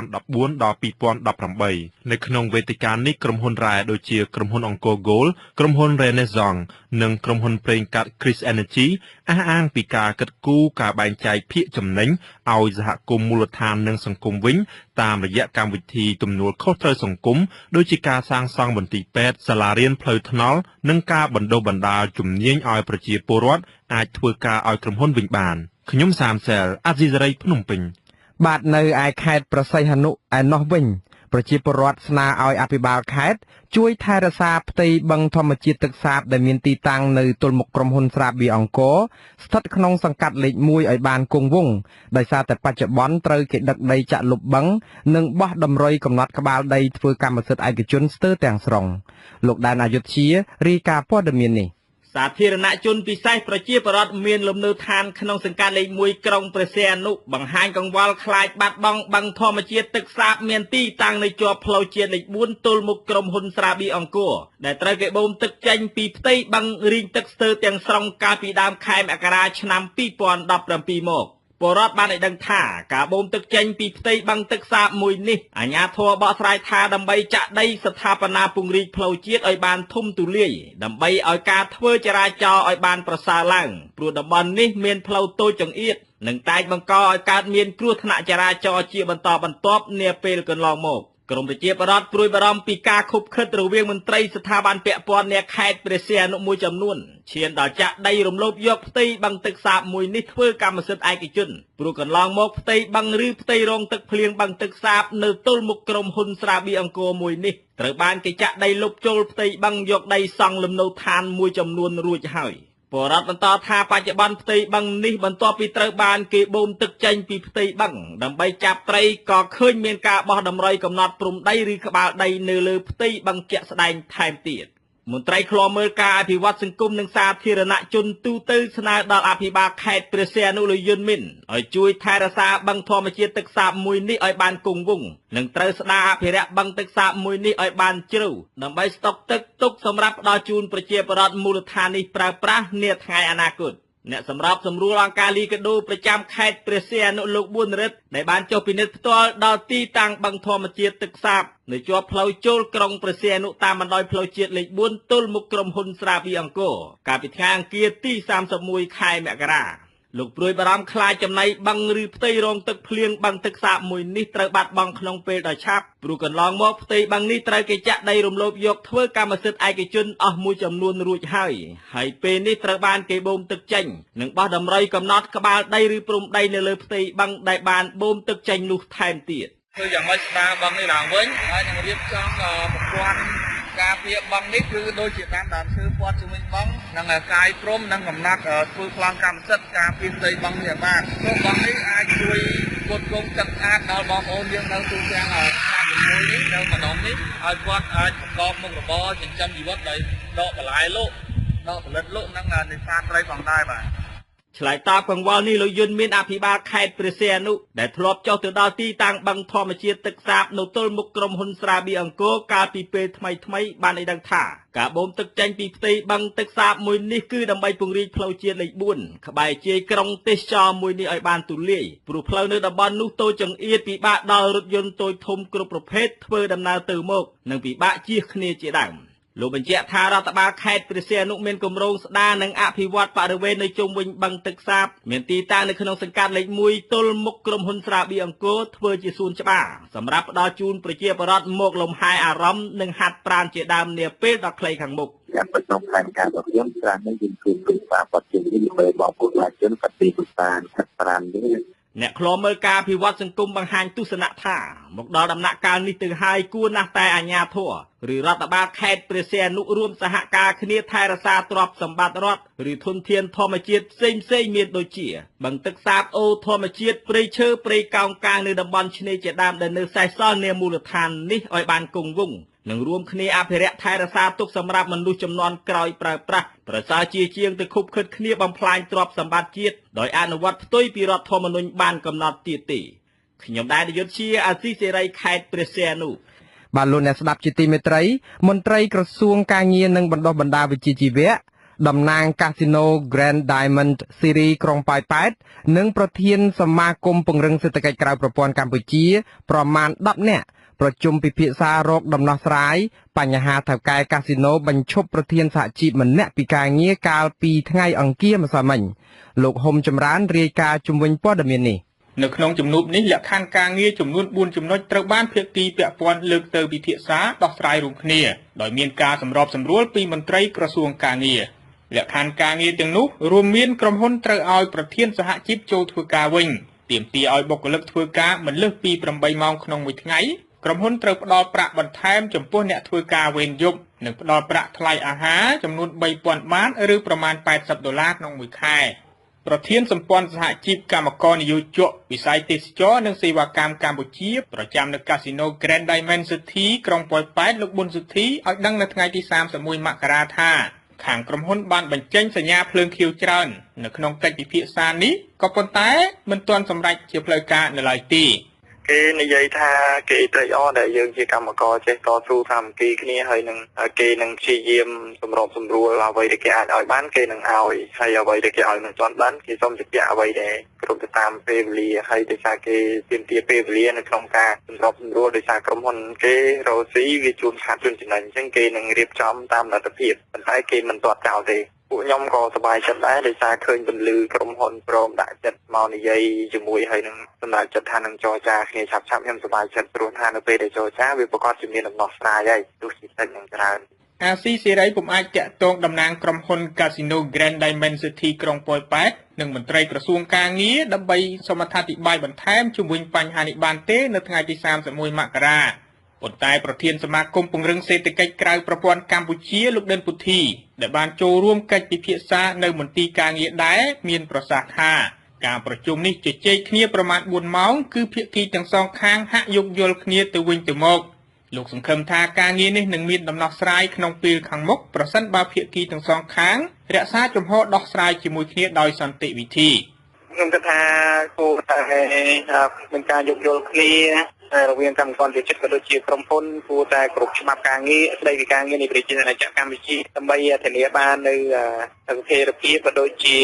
2014ដល់2018នៅក្នុងវេទិកានេះក្រុមហ៊ុនរាយដូចជាក្រុមហ៊ុនអង្គរ Gold ក្រុមហ៊ុន Renaissance និងក្រុមហ៊ុនប្រេងកាត Chris Energy អះអាងពីការកិត្តគូការបែងចែកភាគចំណេញឲ្យសហគមន៍មូលដ្ឋាននិងសង្គមវិញតាមរយៈកម្មវិធីទំនួលខុសត្រូវសង្គមដូចជាការសាងសង់មន្ទីរពេទ្យសាលារៀនផ្លូវថ្នល់និងការបណ្ដុះបណ្ដាលជំនាញឲ្យប្រជាពលរដ្ឋអាចធ្វើការឲ្យក្រុមហ៊ុនវិញបានខ្ញុំសាមសែលអាស៊ីសេរីភ្នំពេញបាទនៅឯខេត្តប្រស័យហនុឯណោះវិញប្រជាពលរដ្ឋស្នើឲ្យអភិបាលខេត្តជួយថែរក្សាផ្ទៃបឹងធម្មជាតិទឹកសាបដែលមានទីតាំងនៅទល់មុខក្រុមហ៊ុនស្រាបៀរអង្គរស្ថិតក្នុងសង្កាត់លេខ1ឲ្យបានគង់វង្សដោយសារតែបច្ចុប្បន្នត្រូវគេដឹកដីចាក់លុបបឹងនិងបោះតម្រុយកំណត់ក្បាលដីធ្វើកម្មសិទ្ធិឯកជនស្ទើរទាំងស្រុងលោកដែនអយុធ្យារាយការណ៍ព័ត៌មាននេះសាធារណជនពិសេសប្រជាពលរដ្ឋមានលំនៅឋានក្នុងសង្កាត់លេខ1ក្រុងព្រះសីហនុបង្ហាញកង្វល់ខ្លាចបាត់បង់បឹងធម្មជាតិទឹកសាបមានទីតាំងនៅជាប់ផ្លូវជាតិលេខ4ទល់មុខក្រុមហ៊ុនស្រាបៀរអង្គរដែលត្រូវគេបូមទឹកចេញពីផ្ទៃបឹងរីងទឹកស្ទើរទាំងស្រុងកាលពីដើមខែមករាឆ្នាំ2017មកពលរដ្ឋបានឲ្យដឹងថាការបូមទឹកចេញពីផ្ទៃបឹងទឹកសាបមួយនេះអាជ្ញាធរបកស្រាយថាដើម្បីចាក់ដីស្ថាបនាពង្រីកផ្លូវជាតិឲ្យបានធំទូលាយដើម្បីឲ្យការធ្វើចរាចរណ៍ឲ្យបានប្រសើរឡើងព្រោះតំបន់នេះមានផ្លូវតូចចង្អៀតនិងតែងបង្កឲ្យកើតមានគ្រោះថ្នាក់ចរាចរណ៍ជាបន្តបន្ទាប់នាពេលកន្លងមកក្រមប្រជាពលរដ្ឋព្រួយបារម្ភពីការខុបខិតរវាងមន្ត្រីស្ថាប័នពាក់ព័ន្ធនៃខេត្តព្រះសីហនុមួយចំនួនឈានដល់ចាក់ដីរំលោភយកផ្ទៃបឹងទឹកសាបមួយនេះធ្វើកម្មសិទ្ធិឯកជនព្រោះកន្លងមកផ្ទៃបឹងឬផ្ទៃរងទឹកភ្លៀងបឹងទឹកសាបនៅទល់មុខក្រុមហ៊ុនស្រាបៀរអង្គរមួយនេះត្រូវបានគេចាក់ដីលុបចូលផ្ទៃបឹងយកដីសង់លំនៅឋានមួយចំនួនរួចហើយពលរដ្ឋបន្តថាបច្ចុប្បន្នផ្ទៃបឹងនេះបន្ទាប់ពីត្រូវបានគេបូមទឹកចេញពីផ្ទៃបឹងដើម្បីចាប់ត្រីក៏ឃើញមានការបោះតម្រុយកំណត់ព្រំដីឬក្បាលដីនៅលើផ្ទៃបឹងជាក់ស្ដែងថែមទៀតមន្ត្រីឃ្លាំមើលការអភិវឌ្ឍសង្គមនិងសាធារណជនទូទៅស្នើដល់អភិបាលខេត្តព្រះសីហនុលោកយុនមីនឲ្យជួយថែរក្សាបឹងធម្មជាតិទឹកសាបមួយនេះឲ្យបានគង់វង្សនិងត្រូវស្ដារអភិរក្សបឹងទឹកសាបមួយនេះឲ្យបានជ្រៅដើម្បីស្តុកទឹកទុកសម្រាប់ផ្ដល់ជូនប្រជាពលរដ្ឋមូលដ្ឋាននេះប្រើប្រាស់នាថ្ងៃអនាគតអ្នកសម្របសម្រួលអង្គការលីកាដូប្រចាំខេត្តព្រះសីហនុលោកប៊ុនរិទ្ធដែលបានចុះពិនិត្យផ្ទាល់ដល់ទីតាំងបឹងធម្មជាតិទឹកសាបនៅជាប់ផ្លូវចូលក្រុងព្រះសីហនុតាមបណ្ដោយផ្លូវជាតិលេខ4ទល់មុខក្រុមហ៊ុនស្រាបៀរអង្គរកាលពីថ្ងៃអង្គារទី31ខែមករាលោកព្រួយបារម្ភខ្លាចចំណីបឹងឬផ្ទៃរងទឹកភ្លៀងបឹងទឹកសាបមួយនេះត្រូវបាត់បង់ក្នុងពេលដ៏ឆាប់ព្រោះកន្លងមកផ្ទៃបឹងនេះត្រូវគេចាក់ដីរំលោភយកធ្វើកម្មសិទ្ធិឯកជនអស់មួយចំនួនរួចហើយពេលនេះត្រូវបានគេបូមទឹកចេញនិងបោះតម្រុយកំណត់ក្បាលដីឬព្រំដីនៅលើផ្ទៃបឹងដែលបានបូមទឹកចេញនោះថែមទៀតធ្វើយ៉ាងម៉េចស្ដារបឹងនេះឡើងវិញហើយនឹងរៀបចំប្រព័ន្ធការពារបឹងនេះគឺដូចជាតាមដើមឈើព័ទ្ធជំនាញបឹងនិងកាយព្រំនិងកំណត់ធ្វើប្លង់កម្មសិទ្ធិការពារផ្ទៃបឹងនេះបានព្រោះបឹងនេះអាចជួយផ្គត់ផ្គង់ទឹកស្អាតដល់បងប្អូនយើងនៅទូទាំងខេត្តមួយនេះនៅម្ដងនេះឲ្យគាត់អាចប្រកបមុខរបរចិញ្ចឹមជីវិតដោយដកបន្លែលក់ដកផលិតលក់និងនេសាទត្រីផងដែរបាទឆ្លើយតបកង្វល់នេះលោកយុនមានអភិបាលខេត្តព្រះសីហនុដែលធ្លាប់ចុះទៅដល់ទីតាំងបឹងធម្មជាតិទឹកសាបនៅទល់មុខក្រុមហ៊ុនស្រាបៀរអង្គរកាលពីពេលថ្មីបានឲ្យដឹងថាការបូមទឹកចេញពីផ្ទៃបឹងទឹកសាបមួយនេះគឺដើម្បីពង្រីកផ្លូវជាតិលេខ4ក្បែរជាយក្រុងទេសចរមួយនេះឲ្យបានទូលាយព្រោះផ្លូវនៅតំបន់នោះតូចចង្អៀតពិបាកដល់រថយន្តតូចធំគ្រប់ប្រភេទធ្វើដំណើរទៅមកនិងពិបាកជៀសគ្នាជាដើម លោកបញ្ជាក់ថារដ្ឋបាលខេត្តព្រះសីហនុមានគម្រោងស្ដារនិងអភិវឌ្ឍបរិវេណនៅជុំវិញបឹងទឹកសាបមានទីតាំងនៅក្នុងសង្កាត់លេខ1ទល់មុខក្រុមហ៊ុនស្រាបៀរអង្គរធ្វើជាសួនច្បារសម្រាប់ផ្ដល់ជូនប្រជាពលរដ្ឋមកលំហែអារម្មណ៍និងហាត់ប្រាណជាដើមនាពេលដ៏ខ្លីខាងមុខយ៉ាងប្រចាំផែនការរបស់ខ្ញុំច្រើននឹងយើងគឺពិសាបទជានេះពេលបងប្អូនប្រជាជនកាត់ពីពិសាហាត់ប្រាណនេះអ្នកខ្លមមើលការអភិវឌ្ឍសង្គមបង្ហាញទស្សនៈថាមកដល់ដំណាក់កាលនេះទៅហើយគួរណាស់តែអាជ្ញាធរឬរដ្ឋបាលខេត្តព្រះសីហនុរួមសហការគ្នាថែរក្សាទ្រព្យសម្បត្តិរដ្ឋឬធនធានធម្មជាតិផ្សេងៗមានដូចជាបឹងទឹកសាបអូធម្មជាតិព្រៃឈើព្រៃកោងកាងនៅតំបន់ឆ្នេរជាដើមដែលនៅសេសសល់នាមូលដ្ឋាននេះឲ្យបានគង់វង្សនិងរួមគ្នាអភិរក្សថែរក្សាទុកសម្រាប់មនុស្សជំនាន់ក្រោយប្រើប្រាស់ប្រសើរជាជាងទៅខុបខិតគ្នាបំផ្លាញទ្រព្យសម្បត្តិជាតិដោយអនុវត្តផ្ទុយពីរដ្ឋធម្មនុញ្ញបានកំណត់ទៀតទេខ្ញុំដែរនាយកជាអាស៊ីសេរីខេត្តព្រះសីហនុបាទលោកអ្នកស្ដាប់ជាទីមេត្រីមន្ត្រីក្រសួងការងារនិងបណ្ដុះបណ្ដាលវិជ្ជាជីវៈតំណាងកាស៊ីណូ Grand Diamond Series ក្រុងប៉ោយប៉ែតនិងប្រធានសមាគមពង្រឹងសេដ្ឋកិច្ចក្រៅប្រព័ន្ធកម្ពុជាប្រមាណ10នាក់ប្រជុំពិភាក្សារកដំណោះស្រាយបញ្ហាថៅកែកាស៊ីណូបញ្ឈប់ប្រធានសហជីពម្នាក់ពីការងារកាលពីថ្ងៃអង្គារម្សិលមិញលោកហុំចម្រើនរាយការណ៍ជំវិញព័ត៌មាននេះនៅក្នុងជំនួបនេះលក្ខខណ្ឌការងារចំនួន4ចំណុចត្រូវបានភាគីពាក់ព័ន្ធលើកទៅពិភាក្សាដោះស្រាយរួមគ្នាដោយមានការសម្របសម្រួលពីមន្ត្រីក្រសួងការងារលក្ខខណ្ឌការងារទាំងនោះរួមមានក្រុមហ៊ុនត្រូវឲ្យប្រធានសហជីពចូលធ្វើការវិញទាមទារឲ្យបុគ្គលិកធ្វើការមិនលើសពី8ម៉ោងក្នុងមួយថ្ងៃក្រុមហ៊ុនត្រូវផ្ដល់ប្រាក់បន្ថែមចំពោះអ្នកធ្វើការវេនយប់និងផ្ដល់ប្រាក់ថ្លៃអាហារចំនួន$3,000បាតឬប្រមាណ$80ក្នុងមួយខែប្រធានសម្ព័ន្ធសហជីពកម្មករនិយោជកវិស័យទេសចរនិងសេវាកម្មកម្ពុជាប្រចាំនៅកាស៊ីណូ Grand Diamond City ក្រុងប៉ោយប៉ែតលោកប៊ុនសុធីឲ្យដឹងនៅថ្ងៃទី31មករាថាខាងក្រុមហ៊ុនបានបញ្ចេញសញ្ញាភ្លើងខៀវច្រើននៅក្នុងកិច្ចពិភាក្សានេះក៏ប៉ុន្តែមិនទាន់សម្រេចជាផ្លូវការនៅឡើយទេគេនិយាយថាគេត្រេកអរដែលយើងជាកម្មករចេះតស៊ូសាមគ្គីគ្នាហើយនឹងគេនឹងព្យាយាមសម្របសម្រួលអ្វីដែលគេអាចឲ្យបានគេនឹងឲ្យហើយអ្វីដែលគេឲ្យមិនទាន់បានគេសូមជម្រាបអ្វីដែលគ្រប់ទៅតាមពេលវេលាហើយដោយសារគេទាមទារពេលវេលានៅក្នុងការសម្របសម្រួលដោយសារក្រុមហ៊ុនគេរ៉ូស៊ីវាជួនខាតជួនចំណេញអញ្ចឹងគេនឹងរៀបចំតាមលទ្ធភាពប៉ុន្តែគេមិនទាត់ចោលទេពួកខ្ញុំក៏សប្បាយចិត្តដែរដោយសារឃើញពលឺក្រុមហ៊ុនព្រមដាក់ចិត្តមកនិយាយជាមួយហើយនឹងសម្រាប់ចិត្តថានឹងចរចាគ្នាឆាប់ៗខ្ញុំសប្បាយចិត្តព្រោះថានៅពេលដែលចរចាវាប្រកាសជាមានដំណោះស្រាយហើយទោះជាតិចនឹងច្រើនអាស៊ីសេរីពុំអាចតាក់ទងតំណាងក្រុមហ៊ុន Casino Grand Diamond City ក្រុងប៉ោយប៉ែតនិងមន្ត្រីក្រសួងការងារដើម្បីសូមអធិប្បាយបន្ថែមជុំវិញបញ្ហានេះបានទេនៅថ្ងៃទី31មករាប៉ុន្តែប្រធានសមាគមពង្រឹងសេដ្ឋកិច្ចក្រៅប្រព័ន្ធកម្ពុជាលោកដិនពុទ្ធីដែលបានចូលរួមកិច្ចពិភាក្សានៅមន្ទីរការងារដែរមានប្រសាសន៍ថាការប្រជុំនេះជជែកគ្នាប្រមាណ4ម៉ោងគឺភាគីទាំងសងខាងហាក់យោគយល់គ្នាទៅវិញទៅមកលោកសង្ឃឹមថាការងារនេះនឹងមានដំណោះស្រាយក្នុងពេលខាងមុខប្រសិនបើភាគីទាំងសងខាងរក្សាជំហរដោះស្រាយជាមួយគ្នាដោយសន្តិវិធីខ្ញុំគិតថាគួរតែមានការយោគយល់គ្នារវាងកម្មករជាចិត្តក៏ដូចជាក្រុមហ៊ុនគួរតែគ្រប់ច្បាប់ការងារស្តីពីការងារនៃប្រជាជនអាណាចក្រកម្ពុជាដើម្បីធានាបាននៅស្ថិរភាពក៏ដូចជា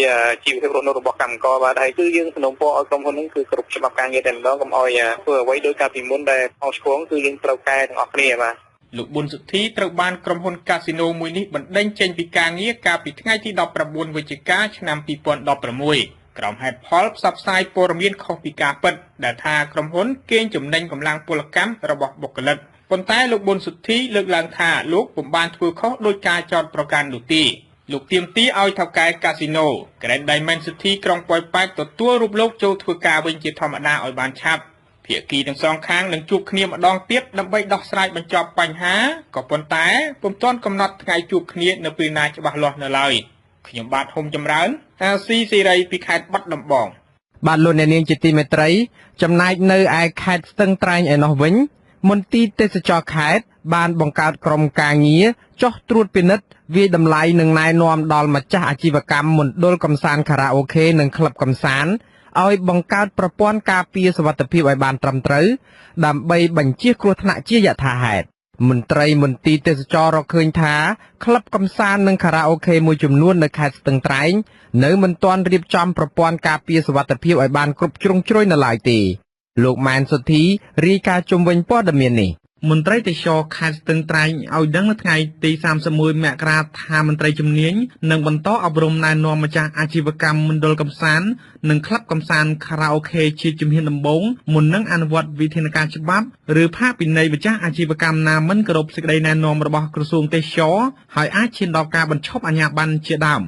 ជីវភាពរស់នៅរបស់កម្មករបាទហើយគឺយើងសំណូមពរឲ្យក្រុមហ៊ុននឹងគឺគ្រប់ច្បាប់ការងារតែម្ដងកុំឲ្យធ្វើអ្វីដោយការពីមុនដែលអស់ឆ្គងគឺយើងត្រូវកែទាំងអស់គ្នាបាទលោកប៊ុនសុធីត្រូវបានក្រុមហ៊ុនកាស៊ីណូមួយនេះបណ្ដេញចេញពីការងារកាលពីថ្ងៃទី19វិច្ឆិកាឆ្នាំ2016ក្រុមហេតុផលផ្សព្វផ្សាយព័ត៌មានខុសពីការពិតដែលថាក្រុមហ៊ុនកេងចំណេញកម្លាំងពលកម្មរបស់បុគ្គលិកប៉ុន្តែលោកប៊ុនសុធីលើកឡើងថាលោកពុំបានធ្វើខុសដោយការចោទប្រកាន់នោះទេលោកទាមទារឲ្យថៅកែកាស៊ីណូ Grand Diamond City ក្រុងប៉ោយប៉ែតទទួលរូបលោកចូលធ្វើការវិញជាធម្មតាឲ្យបានឆាប់ភាគីទាំងសងខាងនឹងជួបគ្នាម្ដងទៀតដើម្បីដោះស្រាយបញ្ចប់បញ្ហាក៏ប៉ុន្តែពុំទាន់កំណត់ថ្ងៃជួបគ្នានៅពេលណាច្បាស់លាស់នៅឡើយខ្ញុំបាទហុំចម្រើនអាស៊ីសេរីពីខេត្តបាត់ដំបងបាទលោកអ្នកនាងជាទីមេត្រីចំណែកនៅឯខេត្តស្ទឹងត្រែងឯណោះវិញមន្ទីរទេសចរខេត្តបានបង្កើតក្រុមការងារចុះត្រួតពិនិត្យវាយតម្លៃនិងណែនាំដល់ម្ចាស់អាជីវកម្មមណ្ឌលកំសាន្តខារ៉ាអូខេនិងក្លឹបកំសាន្តឲ្យបង្កើតប្រព័ន្ធការពារសុវត្ថិភាពឲ្យបានត្រឹមត្រូវដើម្បីបញ្ជៀសគ្រោះថ្នាក់ជាយថាហេតុមន្ត្រីមន្ទីរទេសចររកឃើញថាក្លឹបកំសាន្តនិងខារ៉ាអូខេមួយចំនួននៅខេត្តស្ទឹងត្រែងនៅមិនទាន់រៀបចំប្រព័ន្ធការពារសុវត្ថិភាពឲ្យបានគ្រប់ជ្រុងជ្រោយនៅឡើយទេលោកម៉ែនសុធីរាយការណ៍ជុំវិញព័ត៌មាននេះ មន្ត្រីទេសចរខេត្តស្ទឹងត្រែងឲ្យដឹងនៅថ្ងៃទី31មករាថាមន្ត្រីជំនាញនឹងបន្តអប់រំណែនាំម្ចាស់អាជីវកម្មមណ្ឌលកំសាន្តនិងក្លឹបកំសាន្តខារ៉ាអូខេជាជំហានដំបូងមុននឹងអនុវត្តវិធានការច្បាប់ឬផាកពិន័យម្ចាស់អាជីវកម្មណាមិនគោរពសេចក្តីណែនាំរបស់ក្រសួងទេសចរហើយអាចឈានដល់ការបញ្ឈប់អាជ្ញាប័ណ្ណជាដើម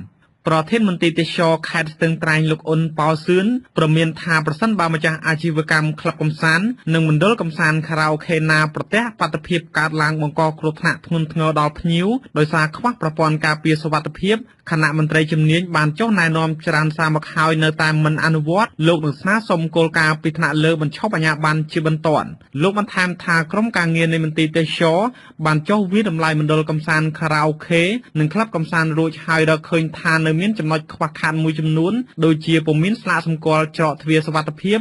ប្រធានមន្ត្រីទេសចរខេត្តស្ទឹងត្រែងលោកអ៊ុនប៉ោសឿនប្រមានថាប្រសិនបើម្ចាស់អាជីវកម្មក្លឹបកំសាន្តនិងមណ្ឌលកំសាន្តខារ៉ាអូខេណាប្រទះបាតុភិបកើតឡើងបង្កគ្រោះថ្នាក់ធ្ងន់ធ្ងរដល់ភ្ញៀវដោយសារខ្វះប្រព័ន្ធការពារសុវត្ថិភាពគណៈមន្ត្រីជំនាញបានចុះណែនាំច្រើនសារមកហើយនៅតែមិនអនុវត្តលោកនឹងស្នើសុំគោលការណ៍ពីថ្នាក់លើបញ្ឈប់អាជ្ញាប័ណ្ណជាបន្ទាន់លោកបន្ថែមថាក្រុមការងារនៃមន្ត្រីទេសចរបានចុះវិនិច្ឆ័យតម្លៃមណ្ឌលកំសាន្តខារ៉ាអូខេនិងក្លឹបកំសាន្តរួចហើយរកឃើញថានៅមានចំណុចខ្វះខាតមួយចំនួនដូចជាពុំមានស្លាកសម្គាល់ច្រកទ្វារសុវត្ថិភាព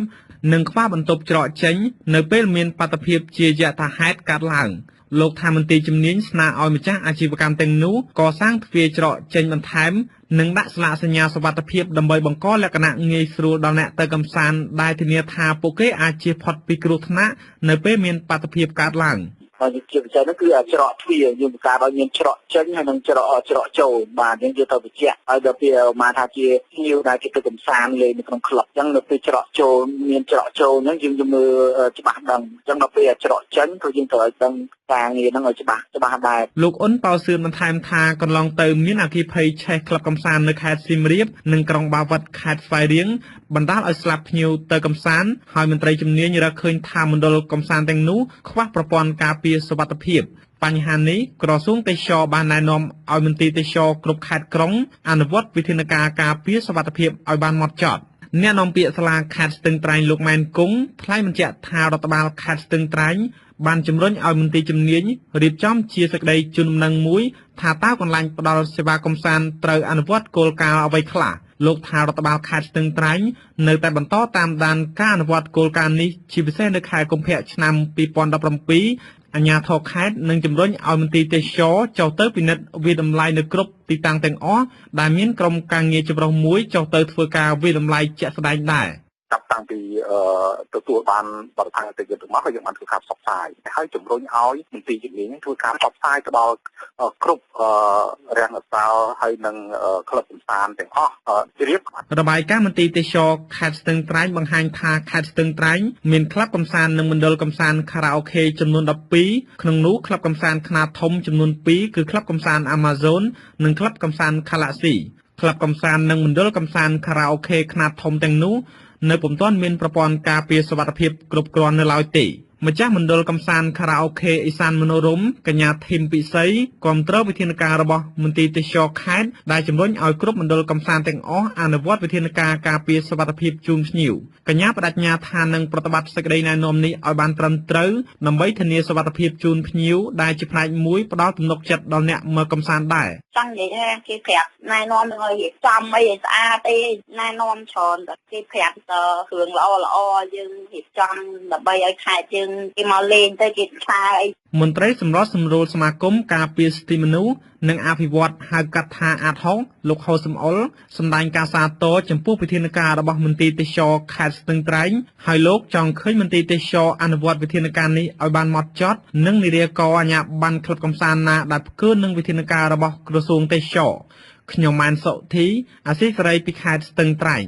និងខ្វះបន្ទប់ច្រកចេញនៅពេលមានបាតុភិបជាយថាហេតុកើតឡើងលោកថាមន្ត្រីជំនាញស្នើឲ្យម្ចាស់អាជីវកម្មទាំងនោះកសាងទ្វារច្រកចេញបន្ថែមនិងដាក់ស្លាកសញ្ញាសុវត្ថិភាពដើម្បីបង្កលក្ខណៈងាយស្រួលដល់អ្នកទៅកម្សាន្តដែលធានាថាពួកគេអាចជៀសផុតពីគ្រោះថ្នាក់នៅពេលមានបាតុភិបកើតឡើងហើយជាពិសេសនោះគឺច្រកទ្វារយើងបង្កើតឲ្យមានច្រកចេញហើយនិងច្រកចូលបាទយើងយកទៅបញ្ជាក់ហើយដល់ពេលមកថាជាភ្ញៀវដែលគេទៅកម្សាន្តលេងនៅក្នុងក្លឹបអញ្ចឹងនៅពេលច្រកចូលមានច្រកចូលអញ្ចឹងយើងមើលច្បាស់ដឹងអញ្ចឹងដល់ពេលច្រកចេញគឺយើងត្រូវឲ្យដឹងការងារហ្នឹងឲ្យច្បាស់ដែរលោកអ៊ុនប៉ោសឿនបន្ថែមថាកន្លងទៅមានអគ្គិភ័យឆេះក្លឹបកម្សាន្តនៅខេត្តសៀមរាបនិងក្រុងបាវិតខេត្តស្វាយរៀងបណ្ដាលឲ្យស្លាប់ភ្ញៀវទៅកម្សាន្តហើយមន្ត្រីជំនាញរកឃើញថាមណ្ឌលកំសាន្តទាំងនោះខ្វះប្រព័ន្ធការពារសុវត្ថិភាពបញ្ហានេះក្រសួងទេសចរបានណែនាំឲ្យមន្ត្រីទេសចរគ្រប់ខេត្តក្រុងអនុវត្តវិធានការការពារសុវត្ថិភាពឲ្យបានហ្មត់ចត់អ្នកនាំពាក្យសាលាខេត្តស្ទឹងត្រែងលោកម៉ែនគង់ថ្លែងបញ្ជាក់ថារដ្ឋបាលខេត្តស្ទឹងត្រែងបានជំរុញឲ្យមន្ត្រីជំនាញរៀបចំជាសេចក្តីជូនដំណឹងមួយថាតើកន្លែងផ្ដល់សេវាកំសាន្តត្រូវអនុវត្តគោលការណ៍អ្វីខ្លះលោកថារដ្ឋបាលខេត្តស្ទឹងត្រែងនៅតែបន្តតាមដានការអនុវត្តគោលការណ៍នេះជាពិសេសនៅខែកុម្ភៈឆ្នាំ2017អាជ្ញាធរខេត្តនឹងជំរុញឲ្យមន្ត្រីទេសចរចុះទៅពិនិត្យវិតម្លៃនៅគ្រប់ទីតាំងទាំងអស់ដែលមានក្រុមការងារចម្រុះមួយចុះទៅធ្វើការវិតម្លៃជាក់ស្ដែងដែរចាប់តាំងពីទទួលបានបរិស្ថានអតិថិជនមកហើយយើងបានធ្វើការផ្សព្វផ្សាយហើយជំរុញឲ្យមន្ត្រីជំនាញធ្វើការផ្សព្វផ្សាយទៅដល់គ្រប់រាំងអសរហើយនិងក្លឹបកម្សាន្តទាំងអស់ជ្រាបរបាយការណ៍មន្ត្រីទេសចរខេត្តស្ទឹងត្រែងបង្ហាញថាខេត្តស្ទឹងត្រែងមានក្លឹបកម្សាន្តនិងមណ្ឌលកម្សាន្តខារ៉ាអូខេចំនួន12ក្នុងនោះក្លឹបកម្សាន្តខ្នាតធំចំនួន2គឺក្លឹបកម្សាន្ត Amazon និងក្លឹបកម្សាន្ត Galaxy ក្លឹបកម្សាន្តនិងមណ្ឌលកម្សាន្តខារ៉ាអូខេខ្នាតធំទាំងនោះនៅពុំទាន់មានប្រព័ន្ធការពារសុវត្ថិភាពគ្រប់គ្រាន់នៅឡើយទេម្ចាស់មណ្ឌលកំសាន្តខារ៉ាអូខេអេសានមនោរម្យកញ្ញាធីមពិសីគាំទ្រវិធានការរបស់មន្ត្រីទេសចរខេត្តដែលជំរុញឲ្យគ្រប់មណ្ឌលកំសាន្តទាំងអស់អនុវត្តវិធានការការពារសុវត្ថិភាពជូនភ្ញៀវកញ្ញាបដិញ្ញាថានឹងប្រតិបត្តិសេចក្តីណែនាំនេះឲ្យបានត្រឹមត្រូវដើម្បីធានាសុវត្ថិភាពជូនភ្ញៀវដែលជាផ្នែកមួយផ្ដល់ទំនុកចិត្តដល់អ្នកមកកំសាន្តដែរចង់និយាយថាគេប្រាប់ណែនាំឲ្យរៀបចំអីឲ្យស្អាតទេណែនាំច្រើនតែគេប្រាប់ទៅគ្រឿងល្អយើងរៀបចំដើម្បីឲ្យខេត្តយើងគេមកលេងទៅគេខ្លាអីមន្ត្រីសម្របសម្រួលសមាគមការពារសិទ្ធិមនុស្សនិងអភិវឌ្ឍហៅកាត់ថាអាតហុកលោកហូសំអុលសម្ដែងការសាទរចំពោះវិធានការរបស់មន្ត្រីទេសចរខេត្តស្ទឹងត្រែងហើយលោកចង់ឃើញមន្ត្រីទេសចរអនុវត្តវិធានការនេះឲ្យបានម៉ត់ចត់និងនិរាករអាជ្ញាប័ណ្ណក្លឹបកំសាន្តណាដែលផ្កើនឹងវិធានការរបស់ក្រសួងទេសចរខ្ញុំម៉ែនសុធីអាស៊ីសេរីពីខេត្តស្ទឹងត្រែង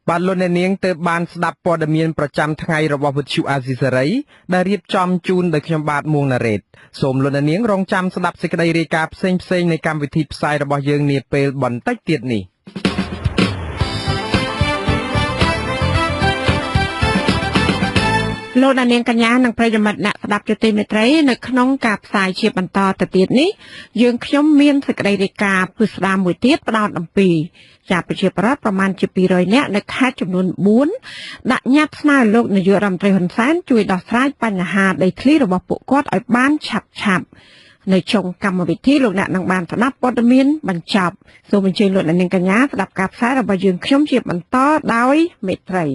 បាទលោកអ្នកនាងទើបបានស្ដាប់ព័ត៌មានប្រចាំថ្ងៃរបស់វិទ្យុអាស៊ីសេរីដែលរៀបចំជូនដោយខ្ញុំបាទមួងណារ៉េតសូមលោកអ្នកនាងរងចាំស្ដាប់សេចក្តីរាយការណ៍ផ្សេងៗនៃកម្មវិធីផ្សាយរបស់យើងនាពេលបន្តិចទៀតនេះលោកអ្នកនាងកញ្ញានិងប្រិយមិត្តអ្នកស្ដាប់ជាទីមេត្រីនៅក្នុងការផ្សាយជាបន្តទៅទៀតនេះយើងខ្ញុំមានសេចក្តីរាយការណ៍ពិស្ដារមួយទៀតផ្ដោតអំពីជាប្រជាប្រដ្ឋប្រមាណជា200នាក់នៅខេត្តចំនួន4ដាក់ញត្តិស្នើលោកនាយករដ្ឋមន្ត្រីហ៊ុនសែនជួយដោះស្រាយបញ្ហាដីធ្លីរបស់ពួកគាត់ឲ្យបានឆាប់នៅចុងកម្មវិធីលោកអ្នកនឹងបានស្ដាប់ព័ត៌មានបញ្ចប់សូមអញ្ជើញលោកអ្នកនាងកញ្ញាស្ដាប់ការផ្សាយរបស់យើងខ្ញុំជាបន្តដោយមេត្រី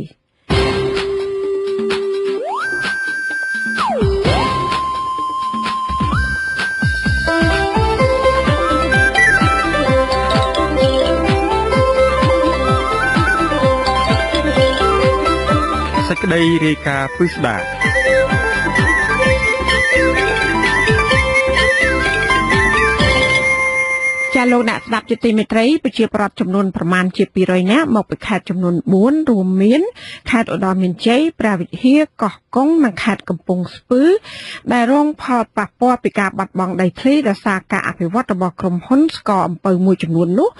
សេចក្តីរាយការណ៍ពិស្ដារ ចាលោកអ្នកស្ដាប់ជាទីមេត្រីប្រជាប្រដ្ឋចំនួនប្រមាណជា200នាក់មកពីខេត្តចំនួន4រួមមានខេត្តឧត្តរមានជ័យព្រះវិហារកោះកុងនិងខេត្តកំពង់ស្ពឺដែលរងផលប៉ះពាល់ពីការបាត់បង់ដីធ្លីដោយសារការអភិវឌ្ឍរបស់ក្រុមហ៊ុនស្កអំពៅមួយចំនួននោះ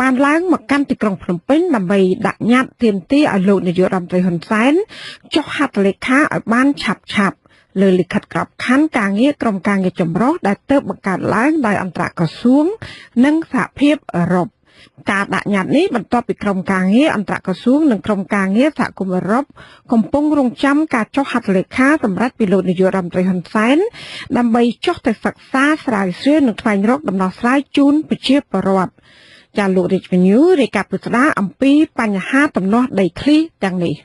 បានឡើងមកកាន់ទីក្រុងភ្នំពេញដើម្បីដាក់ញត្តិទាមទារឲ្យលោកនាយករដ្ឋមន្ត្រីហ៊ុនសែនចុះហត្ថលេខាឲ្យបានឆាប់ៗលើលិខិតក្របខ័ណ្ឌការងារក្រុមការងារចម្រុះដែលទើបបង្កើតឡើងដោយអន្តរក្រសួងនិងសហភាពអឺរ៉ុបការដាក់ញត្តិនេះបន្ទាប់ពីក្រុមការងារអន្តរក្រសួងនិងក្រុមការងារសហគមន៍អឺរ៉ុបកំពុងរង់ចាំការចុះហត្ថលេខាសម្រាប់ពីលោកនាយករដ្ឋមន្ត្រីហ៊ុនសែនដើម្បីចុះទៅសិក្សាស្រាវជ្រាវនិងស្វែងរកដំណោះស្រាយជូនប្រជាពលរដ្ឋចាលោករាជវិញ្ញូរាយការណ៍ពិស្ដារអំពីបញ្ហាទំនាស់ដីធ្លីទាំងនេះ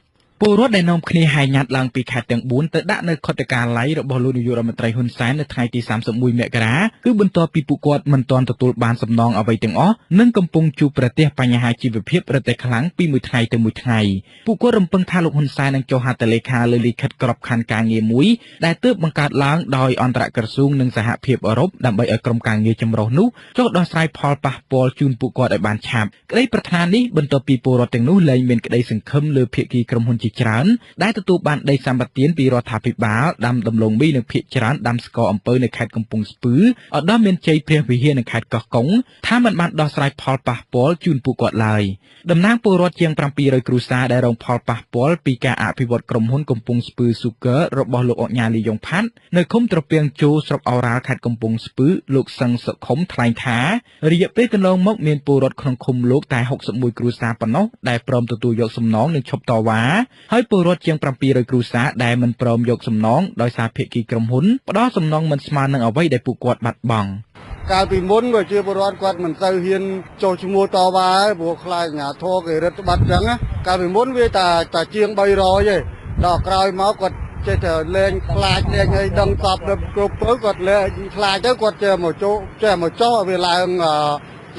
ពលរដ្ឋដែលនាំគ្នាហែញ៉ាត់ឡើងពីខេត្តទាំង4ទៅដាក់នៅខុទ្ទកាល័យរបស់លោកនាយករដ្ឋមន្ត្រីហ៊ុនសែននៅថ្ងៃទី31មករាគឺបន្ទាប់ពីពួកគាត់មិនទាន់ទទួលបានសំណងអ្វីទាំងអស់និងកំពុងជួបប្រទះបញ្ហាជីវភាពរឹតតែខ្លាំងពីមួយថ្ងៃទៅមួយថ្ងៃពួកគាត់រំពឹងថាលោកហ៊ុនសែននឹងចុះហត្ថលេខាលើលិខិតក្របខ័ណ្ឌការងារមួយដែលទើបបង្កើតឡើងដោយអន្តរក្រសួងនិងសហភាពអឺរ៉ុបដើម្បីឲ្យក្រុមការងារចម្រុះនោះចុះដោះស្រាយផលប៉ះពាល់ជូនពួកគាត់ឲ្យបានឆាប់ក្តីប្រាថ្នានេះបន្ទាប់ពីពលរដ្ឋទាំងនោះលែងមានក្តីសង្ឃឹមលើភាគីក្រុមហ៊ុនជាច្រើនដែលទទួលបានដីសម្បត្តិពីរដ្ឋាភិបាលដាំដំឡូងមីនិងភាគច្រើនដាំស្ករអំពៅនៅខេត្តកំពង់ស្ពឺឧត្តមមានជ័យព្រះវិហារនៅខេត្តកោះកុងថាមិនបានដោះស្រាយផលប៉ះពាល់ជូនពួកគាត់ឡើយតំណាងពលរដ្ឋជាង700គ្រួសារដែលរងផលប៉ះពាល់ពីការអភិវឌ្ឍក្រុមហ៊ុនកំពង់ស្ពឺស៊ូហ្គើរបស់លោកអញ្ញាលីយ៉ុងផាត់នៅឃុំត្រពាំងជោស្រុកអូរ៉ាល់ខេត្តកំពង់ស្ពឺលោកសឹងសុខុមថ្លែងថារយៈពេលកន្លងមកមានពលរដ្ឋក្នុងឃុំលោកតែ61គ្រួសារប៉ុណ្ណោះដែលព្រមទទួលយកសំណងនិងឈប់តវ៉ាហើយពលរដ្ឋជាង700គ្រួសារដែលមិនព្រមយកសំណងដោយសារភាគីក្រុមហ៊ុនផ្ដល់សំណងមិនស្មើនឹងអ្វីដែលពួកគាត់បាត់បង់កាលពីមុនប្រជាពលរដ្ឋគាត់មិនទៅហ៊ានចុះឈ្មោះតវ៉ាទេព្រោះខ្លាចអាជ្ញាធរគេរឹតបន្តឹងអញ្ចឹងណាកាលពីមុនវាតែជាង300ទេដល់ក្រោយមកគាត់ចេះតែលេងខ្លាចលេងឲ្យដឹងតបដល់គ្រប់ទៅគាត់លេងខ្លាចទៅគាត់ចេះមកចុះឲ្យវាឡើង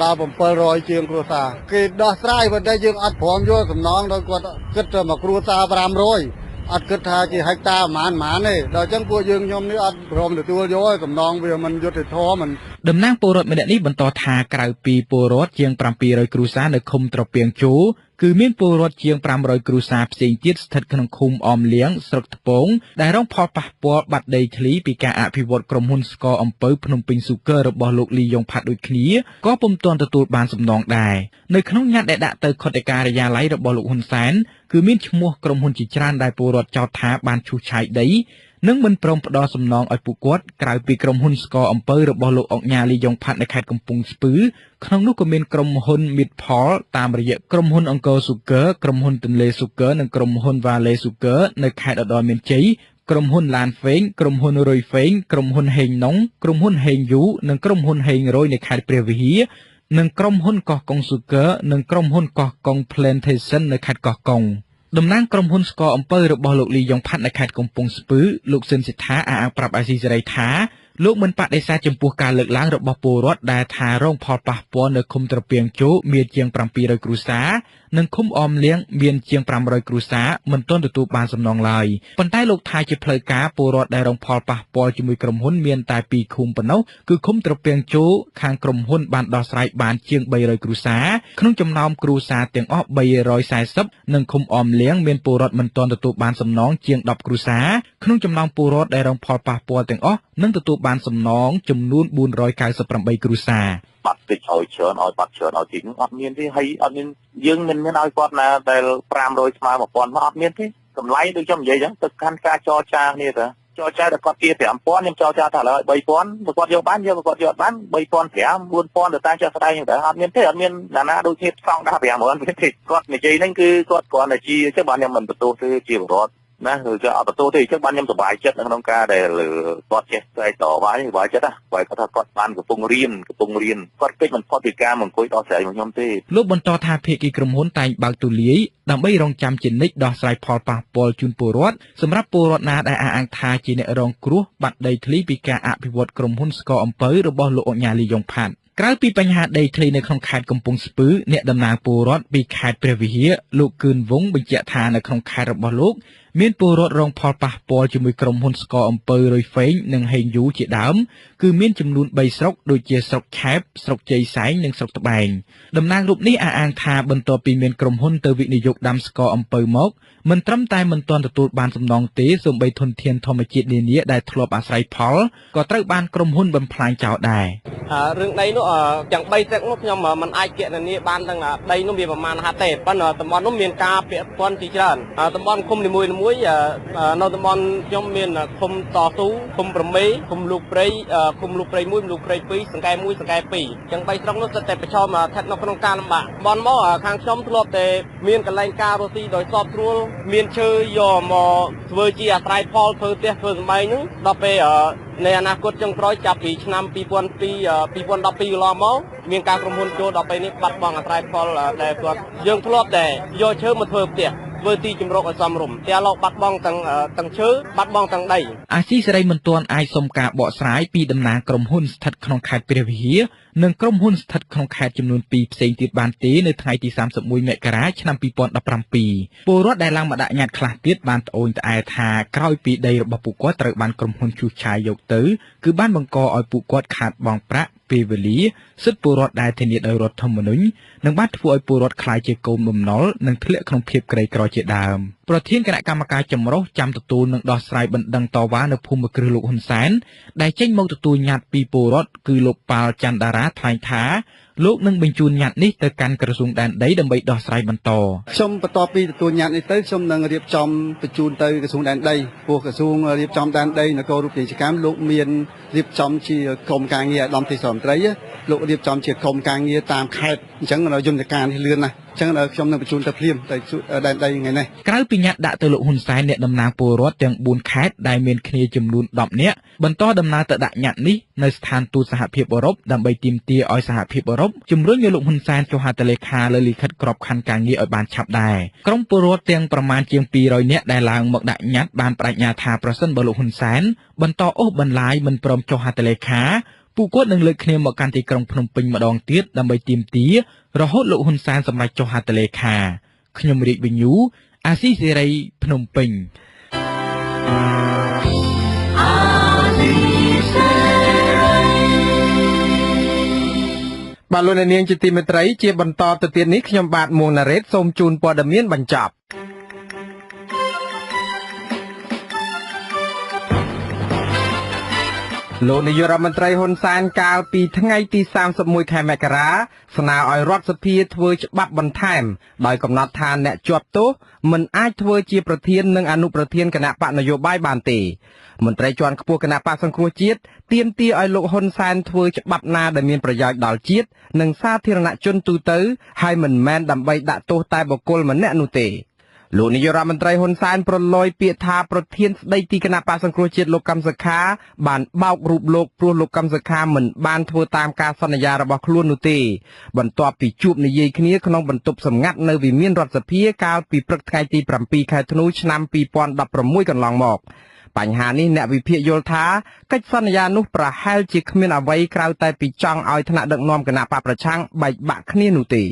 ដល់700ជាងគ្រួសារគេដោះស្រាយប៉ុន្តែយើងអត់ព្រមយកសំណងដល់គាត់គិតទៅមកគ្រួសារ500អត់គិតថាជាហិកតាប្រហែលទេដល់អញ្ចឹងពួកយើងខ្ញុំនេះអត់ព្រមទទួលយកសំណងវាមិនយុត្តិធម៌មិនតំណាងពលរដ្ឋម្នាក់នេះបន្តថាក្រៅពីពលរដ្ឋជាង700គ្រួសារនៅឃុំត្រពាំងជោគឺមានពលរដ្ឋជាង500គ្រួសារផ្សេងទៀតស្ថិតក្នុងឃុំអមលៀងស្រុកថ្ពងដែលរងផលប៉ះពាល់បាត់ដីធ្លីពីការអភិវឌ្ឍក្រុមហ៊ុនស្ករអំពៅភ្នំពេញស៊ូហ្គើរបស់លោកលីយ៉ុងផាត់ដូចគ្នាក៏ពុំទាន់ទទួលបានសំណងដែរនៅក្នុងញត្តិដែលដាក់ទៅខុទ្ទការិយាល័យរបស់លោកហ៊ុនសែនគឺមានឈ្មោះក្រុមហ៊ុនជាច្រើនដែលពលរដ្ឋចោទថាបានឈូសឆាយដីនិងមិនព្រមផ្ដល់សំណងឲ្យពួកគាត់ក្រៅពីក្រុមហ៊ុនស្ករអំពៅរបស់លោកអុកញ៉ាលីយ៉ុងផាត់នៅខេត្តកំពង់ស្ពឺក្នុងនោះក៏មានក្រុមហ៊ុនមីតផលតាមរយៈក្រុមហ៊ុនអង្គរស៊ូហ្គើក្រុមហ៊ុនទន្លេស៊ូហ្គើនិងក្រុមហ៊ុនវ៉ាឡេស៊ូហ្គើនៅខេត្តឧត្តរមានជ័យក្រុមហ៊ុនឡានហ្វេងក្រុមហ៊ុនរុយហ្វេងក្រុមហ៊ុនហេងណុងក្រុមហ៊ុនហេងយូនិងក្រុមហ៊ុនហេងរយនៅខេត្តព្រះវិហារនិងក្រុមហ៊ុនកោះកុងស៊ូហ្គើនិងក្រុមហ៊ុនកោះកុង Plantation នៅខេត្តកោះកុងតំណាងក្រុមហ៊ុនស្ករអំពៅរបស់លោកលីយ៉ុងផាត់នៅខេត្តកំពង់ស្ពឺលោកស៊ិនសិដ្ឋាអះអាងប្រាប់អាស៊ីសេរីថាលោកមិនបដិសេធចំពោះការលើកឡើងរបស់ពលរដ្ឋដែលថារងផលប៉ះពាល់នៅឃុំត្រពាំងជោមានជាង700គ្រួសារនិងឃុំអមលៀងមានជាង500គ្រួសារមិនទាន់ទទួលបានសំណងឡើយប៉ុន្តែលោកថាជាផ្លូវការពលរដ្ឋដែលរងផលប៉ះពាល់ជាមួយក្រុមហ៊ុនមានតែ2ឃុំប៉ុណ្ណោះគឺឃុំត្រពាំងជោខាងក្រុមហ៊ុនបានដោះស្រាយបានជាង300គ្រួសារក្នុងចំណោមគ្រួសារទាំងអស់340និងឃុំអមលៀងមានពលរដ្ឋមិនទាន់ទទួលបានសំណងជាង10គ្រួសារក្នុងចំណោមពលរដ្ឋដែលរងផលប៉ះពាល់ទាំងអស់នឹងទទួលបានសំណងចំនួន498គ្រួសារបាត់តិចឲ្យច្រើនឲ្យបាត់ច្រើនឲ្យតិចអត់មានទេហើយអត់មានយើងមិនមានឲ្យគាត់ណាដែល500ស្មើ1000មកអត់មានទេតម្លៃដូចខ្ញុំនិយាយអញ្ចឹងទៅកាន់ការចរចាគ្នាទៅចរចាតែគាត់ទា5000ខ្ញុំចរចាថាឥឡូវ3000បើគាត់យកបានយកគាត់យកបាន3500 4000ទៅតាមចាស់ស្ដែងហ្នឹងតែអត់មានទេអត់មានណាដូចគ្នាផ្សងដាក់50000ទេគាត់និយាយហ្នឹងគឺគាត់គ្រាន់តែជាចឹងបានខ្ញុំមិនបន្ទោសទេជាបរិបទណាឬក៏អត់បន្ទោសទេអញ្ចឹងបានខ្ញុំសប្បាយចិត្តក្នុងការដែលគាត់ចេះតែតវ៉ានេះសប្បាយចិត្តណាបើគាត់ថាគាត់បានកំពុងរៀនគាត់ពេចមិនផុតពីការមកអង្គុយដោះស្រាយមកខ្ញុំទេលោកបន្តថាភាគីក្រុមហ៊ុនតែងបើកទូលាយដើម្បីរងចាំជានិច្ចដោះស្រាយផលប៉ះពាល់ជូនពលរដ្ឋសម្រាប់ពលរដ្ឋណាដែលអះអាងថាជាអ្នករងគ្រោះបាត់ដីធ្លីពីការអភិវឌ្ឍក្រុមហ៊ុនស្ករអំពៅរបស់លោកអញ្ញាលីយ៉ុងផាត់ក្រៅពីបញ្ហាដីធ្លីនៅក្នុងខេត្តកំពង់ស្ពឺអ្នកតំណាងពលរដ្ឋពីខេត្តព្រះវិហារលោកគឿនវង្សបញ្ជាក់ថានៅក្នុងខេត្តរបស់លោក មានពលរដ្ឋរងផលប៉ះពាល់ជាមួយក្រុមហ៊ុនស្ករអំពៅរុយហ្វេងនិងហេងយូជាដើមគឺមានចំនួន3ស្រុកដូចជាស្រុកឆែបស្រុកជ័យសែងនិងស្រុកត្បែងតំណាងរូបនេះអះអាងថាបន្ទាប់ពីមានក្រុមហ៊ុនទៅវិនិយោគដាំស្ករអំពៅមកមិនត្រឹមតែមិនទាន់ទទួលបានសំណងទេសូម្បីធនធានធម្មជាតិនានាដែលធ្លាប់អាស្រ័យផលក៏ត្រូវបានក្រុមហ៊ុនបំផ្លាញចោលដែររឿងដីនោះទាំង3ស្រុកនោះខ្ញុំមិនអាចគណនាបានទាំងដីនោះវាប្រមាណហ่าទេប៉ុន្តែតំបន់នោះមានការពាក់ព័ន្ធជាច្រើនតំបន់ឃុំនីមួយៗនៅតំបន់ខ្ញុំមានឃុំតស៊ូឃុំប្រមេឃុំលោកព្រៃឃុំលោកព្រៃ1លោកព្រៃ2សង្កែ1សង្កែ2ទាំង3ស្រុកនោះស្ថិតតែប្រឈមស្ថិតនៅក្នុងការលំបាកបនមកខាងខ្ញុំធ្លាប់តែមានកន្លែងការរស់ស៊ីដោយសពស្រួលមានឈើយកមកធ្វើជាអាស្រ័យផលធ្វើផ្ទះធ្វើសម្បែងហ្នឹងដល់ពេលในอนาคตចុងក្រោយចាប់ពីឆ្នាំ2012 2012កន្លងមកមានការក្រុមហ៊ុនចូលដល់ពេលនេះបាត់បង់អាស្រ័យផលដែលគាត់យើងធ្លាប់តែយកឈើមកធ្វើផ្ទះធ្វើទីជំរកឲ្យសមរម្យតែឡោបាត់បង់ទាំងឈើបាត់បង់ទាំងដីអាស៊ីសេរីមិនទាន់អាចសុំការបកស្រាយពីតំណាងក្រុមហ៊ុនស្ថិតក្នុងខេត្តព្រះវិហារនិងក្រុមហ៊ុនស្ថិតក្នុងខេត្តចំនួន2ផ្សេងទៀតបានទេនៅថ្ងៃទី31មករាឆ្នាំ2017ពលរដ្ឋដែលឡើងមកដាក់ញត្តិខ្លះទៀតបានត្អូញត្អែថាក្រោយពីដីរបស់ពួកគាត់ត្រូវបានក្រុមហ៊ុនឈូសឆាយយកទៅគឺបានបង្កឲ្យពួកគាត់ខាតបង់ប្រាក់ពេលវេលាសិទ្ធិពលរដ្ឋដែលធានាដោយរដ្ឋធម្មនុញ្ញនិងបានធ្វើឲ្យពលរដ្ឋក្លាយជាកូនបំណុលនិងធ្លាក់ក្នុងភាពក្រីក្រជាដើមប្រធានគណៈកម្មការចម្រុះចាំទទួលនឹងដោះស្រាយបណ្ដឹងតវ៉ានៅភូមិគ្រឹះលោកហ៊ុនសែនដែលចេញមកទទួលញត្តិពីពលរដ្ឋគឺលោកប៉ាល់ច័ន្ទតារាថ្លែងថាលោកនឹងបញ្ជូនញត្តិនេះទៅកាន់ក្រសួងដែនដីដើម្បីដោះស្រាយបន្តខ្ញុំបន្ទាប់ពីទទួលញត្តិនេះទៅខ្ញុំនឹងរៀបចំបញ្ជូនទៅក្រសួងដែនដីព្រោះក្រសួងរៀបចំដែនដីនគររូបនីយកម្មលោកមានរៀបចំជាក្រុមការងារឧត្តមទេសរដ្ឋមន្ត្រីលោករៀបចំជាក្រុមការងារតាមខេត្តអញ្ចឹងយន្តការនេះលឿនណាស់អញ្ចឹងខ្ញុំនឹងបញ្ជូនទៅភ្លាមទៅដែនដីថ្ងៃនេះក្រៅពីញត្តិដាក់ទៅលោកហ៊ុនសែនអ្នកតំណាងពលរដ្ឋទាំង4ខេត្តដែលមានគ្នាចំនួន10នាក់បន្តដំណើរទៅដាក់ញត្តិនេះនៅស្ថានទូតសហភាពអឺរ៉ុបដើម្បីទាមទារឲ្យសហភាពអឺរ៉ុបជំរុញឲ្យលោកហ៊ុនសែនចុះហត្ថលេខាលើលិខិតក្របខ័ណ្ឌការងារឲ្យបានឆាប់ដែរក្រុមពលរដ្ឋទាំងប្រមាណជាង200នាក់ដែលឡើងមកដាក់ញត្តិបានបដិញ្ញាថាប្រសិនបើលោកហ៊ុនសែនបន្តអូសបន្លាយមិនព្រមចុះហត្ថលេខាពួកគាត់នឹងលើកគ្នាមកកាន់ទីក្រុងភ្នំពេញម្ដងទៀតដើម្បីទាមទាររហូតលោកហ៊ុនសែនសម្រេចចុះហត្ថលេខាខ្ញុំរាជវិញ្ញូអាស៊ីសេរីភ្នំពេញបាទលោកនាងជាទីមេត្រីជាបន្តទៅទៀតនេះខ្ញុំបាទមួងណារ៉េតសូមជូនព័ត៌មានបញ្ចប់លោកនាយករដ្ឋមន្ត្រីហ៊ុនសែនកាលពីថ្ងៃទី31ខែមករាស្នើឲ្យរដ្ឋសភាធ្វើច្បាប់បន្ថែមដោយកំណត់ថាអ្នកជាប់ទោសមិនអាចធ្វើជាប្រធាននិងអនុប្រធានគណៈបកនយោបាយបានទេមន្ត្រីជាន់ខ្ពស់គណៈបកសង្គ្រោះជាតិទាមទារឲ្យលោកហ៊ុនសែនធ្វើច្បាប់ណាដែលមានប្រយោជន៍ដល់ជាតិនិងសាធារណជនទូទៅហើយមិនមែនដើម្បីដាក់ទោសតែបុគ្គលម្នាក់នោះទេលោកនាយករដ្ឋមន្ត្រីហ៊ុនសែនប្រឡយពាក្យថាប្រធានស្ដីទីគណៈបកសង្គ្រោះជាតិលោកកឹមសុខាបានបោករូបលោកព្រោះលោកកឹមសុខាមិនបានធ្វើតាមការសន្យារបស់ខ្លួននោះទេបន្ទាប់ពីជួបនិយាយគ្នាក្នុងបន្ទប់សម្ងាត់នៅវិមានរដ្ឋសភាកាលពីព្រឹកថ្ងៃទី7ខែធ្នូឆ្នាំ2016កន្លងមកបញ្ហានេះអ្នកវិភាគយល់ថាកិច្ចសន្យានោះប្រហែលជាគ្មានអ្វីក្រៅតែពីចង់ឲ្យថ្នាក់ដឹកនាំគណៈបកប្រឆាំងបែកបាក់គ្នានោះទេ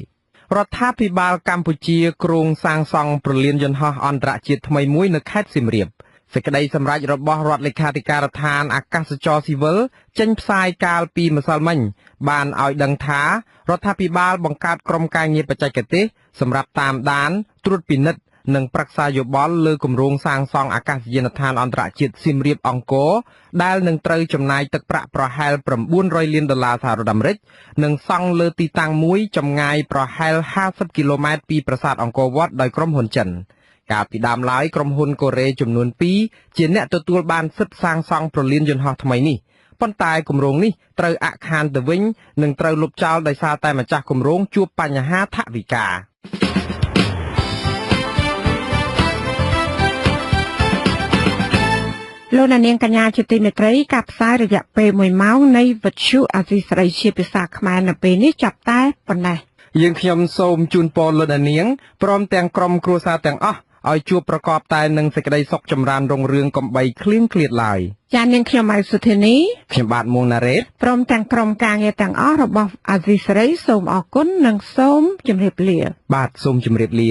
រដ្ឋាភិបាលកម្ពុជាគ្រោងសាងសង់ព្រលានយន្តហោះអន្តរជាតិថ្មីមួយនៅខេត្តសៀមរាបសេចក្តីសម្រេចរបស់រដ្ឋលេខាធិការដ្ឋានអាកាសចរស៊ីវិលចេញផ្សាយកាលពីម្សិលមិញបានឲ្យដឹងថារដ្ឋាភិបាលបង្កើតក្រុមការងារបច្ចេកទេសសម្រាប់តាមដានត្រួតពិនិត្យនិងប្រឹក្សាយោបល់លើគម្រោងសាងសង់អាកាសយានដ្ឋានអន្តរជាតិសៀមរាបអង្គរដែលនឹងត្រូវចំណាយទឹកប្រាក់ប្រហែល$900 លានសហរដ្ឋអាមេរិកនិងសង់លើទីតាំងមួយចម្ងាយប្រហែល50គីឡូម៉ែត្រពីប្រាសាទអង្គរវត្តដោយក្រុមហ៊ុនចិនកាលពីដើមឡើយក្រុមហ៊ុនកូរ៉េចំនួន2ជាអ្នកទទួលបានសិទ្ធិសាងសង់ព្រលានយន្តហោះថ្មីនេះប៉ុន្តែគម្រោងនេះត្រូវអាក់ខានទៅវិញនិងត្រូវលុបចោលដោយសារតែម្ចាស់គម្រោងជួបបញ្ហាថវិកាលោកនាងកញ្ញាជាទីមេត្រីការផ្សាយរយៈពេល1ម៉ោងនៃវិទ្យុអាស៊ីសេរីជាភាសាខ្មែរនៅពេលនេះចាប់តែប៉ុណ្ណេះយើងខ្ញុំសូមជូនពរលោកនាងព្រមទាំងក្រុមគ្រួសារទាំងអស់ឲ្យជួបប្រកបតែនឹងសេចក្តីសុខចម្រើនរុងរឿងកំបីឃ្លៀងឃ្លាតឡើយចា៎នាងខ្ញុំម៉ៅសុធានីខ្ញុំបាទមួងណារ៉េតព្រមទាំងក្រុមការងារទាំងអស់របស់អាស៊ីសេរីសូមអរគុណនិងសូមជម្រាបលាបាទសូមជម្រាបលា